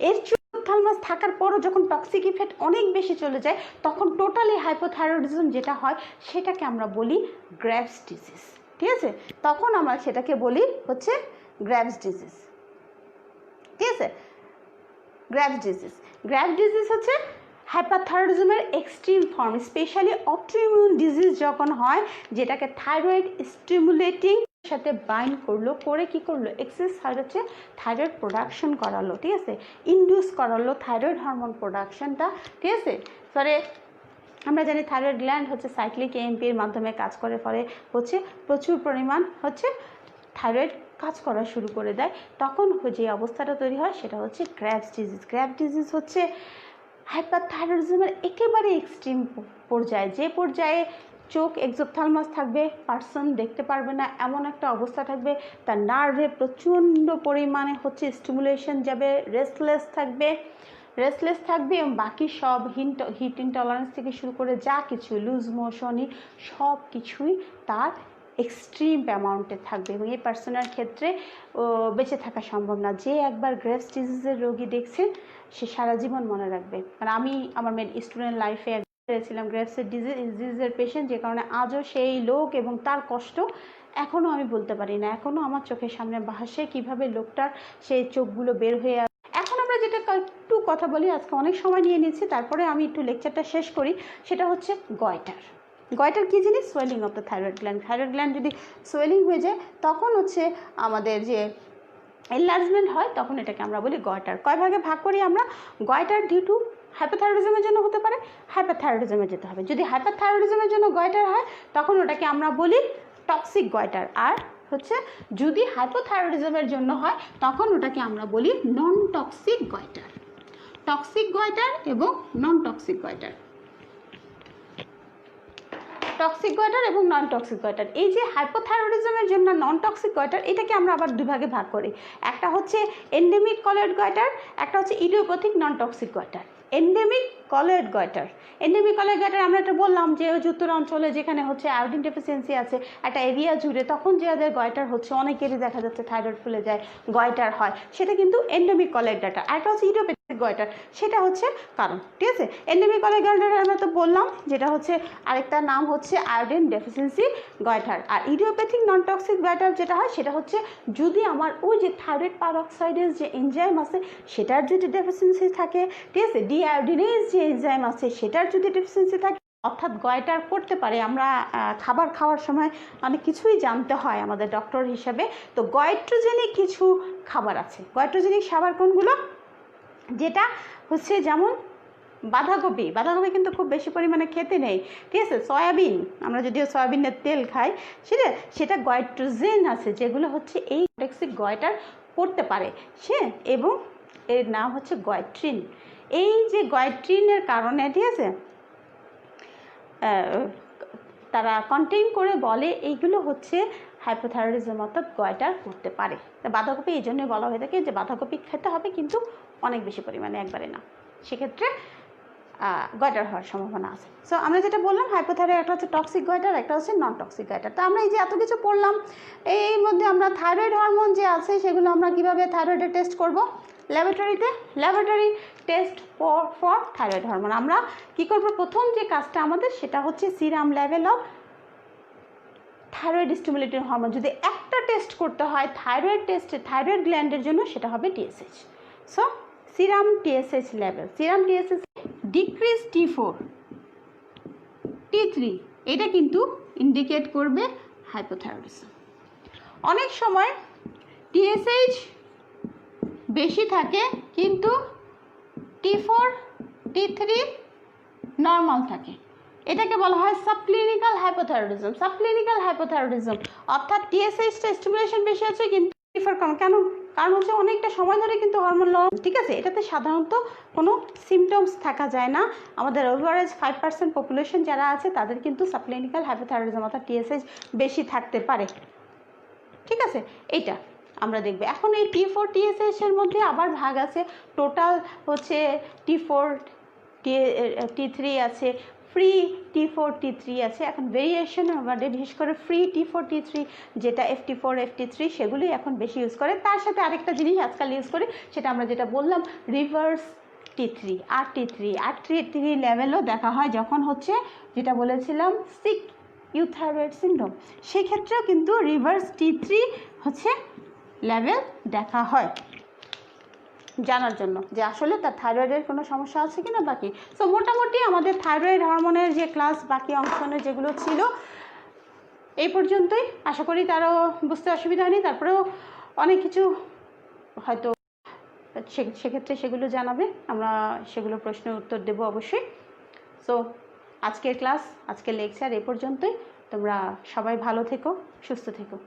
এর এক্সোথ্যালমাস থাকার পরও যখন টক্সিক ইফেক্ট অনেক বেশি চলে যায়, তখন টোটালি হাইপোথাইরয়েডিজম যেটা হয় সেটাকে আমরা বলি গ্রেভস ডিজিজ, ঠিক আছে, তখন আমরা সেটাকে বলি হচ্ছে গ্রেভস ডিজিজ, ঠিক আছে। গ্রেভস ডিজিজ, গ্রেভস ডিজিজ হচ্ছে হাইপারথাইরয়েডিজমের extreme form, specially autoimmune disease যখন হয়, যেটাকে থাইরয়েড স্টিমুলেটিং সাথে বাইন্ড করলো, করে কি করলো, এক্সেস হচ্ছে থাইরয়েড প্রোডাকশন করালো, ঠিক আছে, ইনডিউস করালো থাইরয়েড হরমোন প্রোডাকশনটা, ঠিক আছে। ফলে আমরা জানি থাইরয়েড গ্ল্যান্ড হচ্ছে সাইক্লিক এএমপির মাধ্যমে কাজ করে, ফলে হচ্ছে প্রচুর পরিমাণ হচ্ছে থাইরয়েড কাজ করা শুরু করে দেয়, তখন যে অবস্থাটা তৈরি হয় সেটা হচ্ছে গ্রেভস ডিজিজ। গ্রেভস ডিজিজ হচ্ছে হাইপারথাইরয়েডিজমের একেবারে এক্সট্রিম পর্যায়ে, যে পর্যায়ে চোখ এক্সোথ্যালমাস থাকবে, পার্সন দেখতে পারবে না, এমন একটা অবস্থা থাকবে, তার নার্ভে প্রচণ্ড পরিমাণে হচ্ছে স্টিমুলেশন যাবে, রেস্টলেস থাকবে এবং বাকি সব হিট ইনটলারেন্স থেকে শুরু করে যা কিছু লুজ মোশনই সব কিছুই তার এক্সট্রিম অ্যামাউন্টে থাকবে এবং এই পার্সনের ক্ষেত্রে বেঁচে থাকা সম্ভব না। যে একবার গ্রেভস ডিজিজের রোগী দেখছেন সে সারা জীবন মনে রাখবে। কারণ আমি আমার স্টুডেন্ট লাইফে ছিলাম গ্রেভসের ডিজিজের পেশেন্ট, যে কারণে আজও সেই লোক এবং তার কষ্ট এখনও আমি বলতে পারি না, এখনও আমার চোখের সামনে ভাসে কীভাবে লোকটার সেই চোখগুলো বের হয়ে আসে। এখন আমরা যেটা একটু কথা বলি, আজকে অনেক সময় নিয়ে নিচ্ছি, তারপরে আমি একটু লেকচারটা শেষ করি, সেটা হচ্ছে গয়টার। গয়টার কী জিনিস? Swelling of the thyroid gland. Thyroid gland যদি সোয়েলিং হয়ে যায় তখন হচ্ছে আমাদের যে এনলার্জমেন্ট হয়, তখন এটাকে আমরা বলি গয়টার। কয় ভাগে ভাগ করি আমরা? গয়টার ডিউ টু হাইপারথাইরয়েডিজমের জন্য হতে পারে, হাইপারথাইরয়েডিজমে যেতে হবে। যদি হাইপারথাইরয়েডিজমের জন্য গয়টার হয় তখন ওটাকে আমরা বলি টক্সিক গয়টার, আর হচ্ছে যদি হাইপোথাইরয়েডিজমের জন্য হয় তখন ওটাকে আমরা বলি non toxic goitre. Toxic goitre এবং non toxic goitre, toxic goitre এবং নন টক্সিক গয়টার। এই যে হাইপোথাইরয়েডিজমের জন্য নন টক্সিক গয়টার, এটাকে আমরা আবার দুই ভাগে ভাগ করি। একটা হচ্ছে এন্ডেমিক কলয়েড গয়টার, একটা হচ্ছে idiopathic non toxic goitre. Endemic colloid goitre, endemic colloid goitre আমরা একটা বললাম যে উত্তরাঞ্চলে যেখানে হচ্ছে আয়োডিন ডেফিসিয়েন্সি আছে একটা এরিয়া জুড়ে, তখন যাদের গয়টার হচ্ছে অনেকেরই দেখা যাচ্ছে থাইরয়েড ফুলে যায়, গয়টার হয়, সেটা কিন্তু এন্ডেমিক কলয়েড গয়টার। আর একটা হচ্ছে ইডিওপ্যাথিক গয়টার, সেটা হচ্ছে কারণ, ঠিক আছে। এন্ডেমিক কলয়েড গয়টার আমরা তো বললাম যেটা হচ্ছে আরেকটা নাম হচ্ছে আয়োডিন ডেফিসিয়েন্সি গয়টার। আর ইডিওপ্যাথিক নন টক্সিক গয়টার যেটা হয় সেটা হচ্ছে যদি আমার ওই যে থাইরয়েড পারঅক্সাইডের যে এনজাইম আছে সেটার যদি ডেফিসিয়েন্সি থাকে, ঠিক আছে, ডিআয়োডিনেজ যে এনজাইম আছে সেটার যদি ডেফিসিয়েন্সি থাকে, অর্থাৎ গয়টার করতে পারে। আমরা খাবার খাওয়ার সময় অনেক কিছুই জানতে হয় আমাদের ডক্টর হিসাবে, তো গয়ট্রোজেনিক কিছু খাবার আছে। গয়ট্রোজেনিক খাবার কোনগুলো? যেটা হচ্ছে যেমন বাঁধাকপি, বাঁধাকপি কিন্তু খুব বেশি পরিমাণে খেতে নেই, ঠিক আছে। সয়াবিন, আমরা যদিও সয়াবিনের তেল খাই, সেটা গয়ট্রোজেন আছে যেগুলো হচ্ছে এই টক্সিক গয়টার করতে পারে সে, এবং এর নাম হচ্ছে গয়ট্রিন। এই যে গয়ট্রিনের কারণে, ঠিক আছে, তারা কন্টেইন করে বলে এইগুলো হচ্ছে হাইপোথাইরয়েডিজম অর্থাৎ গয়টার করতে পারে। তো বাঁধাকপি এই জন্যই বলা হয়ে থাকে যে বাঁধাকপি খেতে হবে, কিন্তু অনেক বেশি পরিমাণে, একবারে না, সেক্ষেত্রে গয়টার হওয়ার সম্ভাবনা আছে। সো আমরা যেটা বললাম হাইপোথাইরয়েড, একটা হচ্ছে টক্সিক গয়টার, একটা হচ্ছে নন টক্সিক গয়টার। তো আমরা এই যে এত কিছু পড়লাম, এই মধ্যে আমরা থাইরয়েড হরমোন যে আছে সেগুলো আমরা কীভাবে থাইরয়েডের টেস্ট করব? ল্যাবরেটরিতে, laboratory test for thyroid hormone. আমরা কী করব? প্রথম যে কাজটা আমাদের সেটা হচ্ছে serum level of thyroid stimulating hormone. যদি একটা টেস্ট করতে হয় থাইরয়েড টেস্টে, থাইরয়েড গ্ল্যান্ডের জন্য, সেটা হবে TSH. So serum TSH level, serum TSH decrease T4 T3, এটা কিন্তু ইন্ডিকেট করবে হাইপোথাইরয়েডিজম। অনেক সময় টিএসএইচ বেশি থাকে কিন্তু T4 T3 নর্মাল থাকে, এটাকে বলা হয় সাবক্লিনিক্যাল হাইপোথাইরয়েডিজম। সাবক্লিনিক্যাল হাইপোথাইরয়েডিজম অর্থাৎ টিএসএইচটা স্টিমুলেশন বেশি আছে কিন্তু T4 কম। কেন? কারণ হচ্ছে অনেকটা সময় ধরে কিন্তু হরমোন লস, ঠিক আছে। এটাতে সাধারণত কোনো সিমটমস থাকা যায় না। আমাদের ওভারেজ 5% পপুলেশন যারা আছে তাদের কিন্তু সাবক্লিনিক্যাল হাইপোথাইরয়েডিজম অর্থাৎ টিএসএইচ বেশি থাকতে পারে, ঠিক আছে। এইটা আমরা দেখব। এখন এই T4 TSH এর মধ্যে আবার ভাগ আছে, টোটাল হচ্ছে T4 T3 আছে, ফ্রি T4 T3 আছে। এখন ভেরিয়েশন আমাদের বিশেষ করে ফ্রি T4 T3 যেটা FT4 FT3 সেগুলি এখন বেশি ইউজ করে। তার সাথে আরেকটা জিনিস আজকাল ইউজ করি, সেটা আমরা যেটা বললাম রিভার্স T3 আর T3 লেভেলও দেখা হয় যখন হচ্ছে যেটা বলেছিলাম সিক ইউথাইরয়েড সিনড্রোম, সেক্ষেত্রেও কিন্তু রিভার্স T3 হচ্ছে লেভেল দেখা হয়, জানার জন্য যে আসলে তার থাইরয়েডের কোনো সমস্যা আছে কিনা বাকি। সো মোটামুটি আমাদের থাইরয়েড হরমোনের যে ক্লাস বাকি অংশনে যেগুলো ছিল এই পর্যন্তই। আশা করি তারও বুঝতে অসুবিধা হয়নি, তারপরেও অনেক কিছু হয়তো সেক্ষেত্রে সেগুলো জানাবে, আমরা সেগুলো প্রশ্নের উত্তর দেব অবশ্যই। সো আজকের ক্লাস, আজকের লেকচার এই পর্যন্তই। তোমরা সবাই ভালো থেকো, সুস্থ থেকো।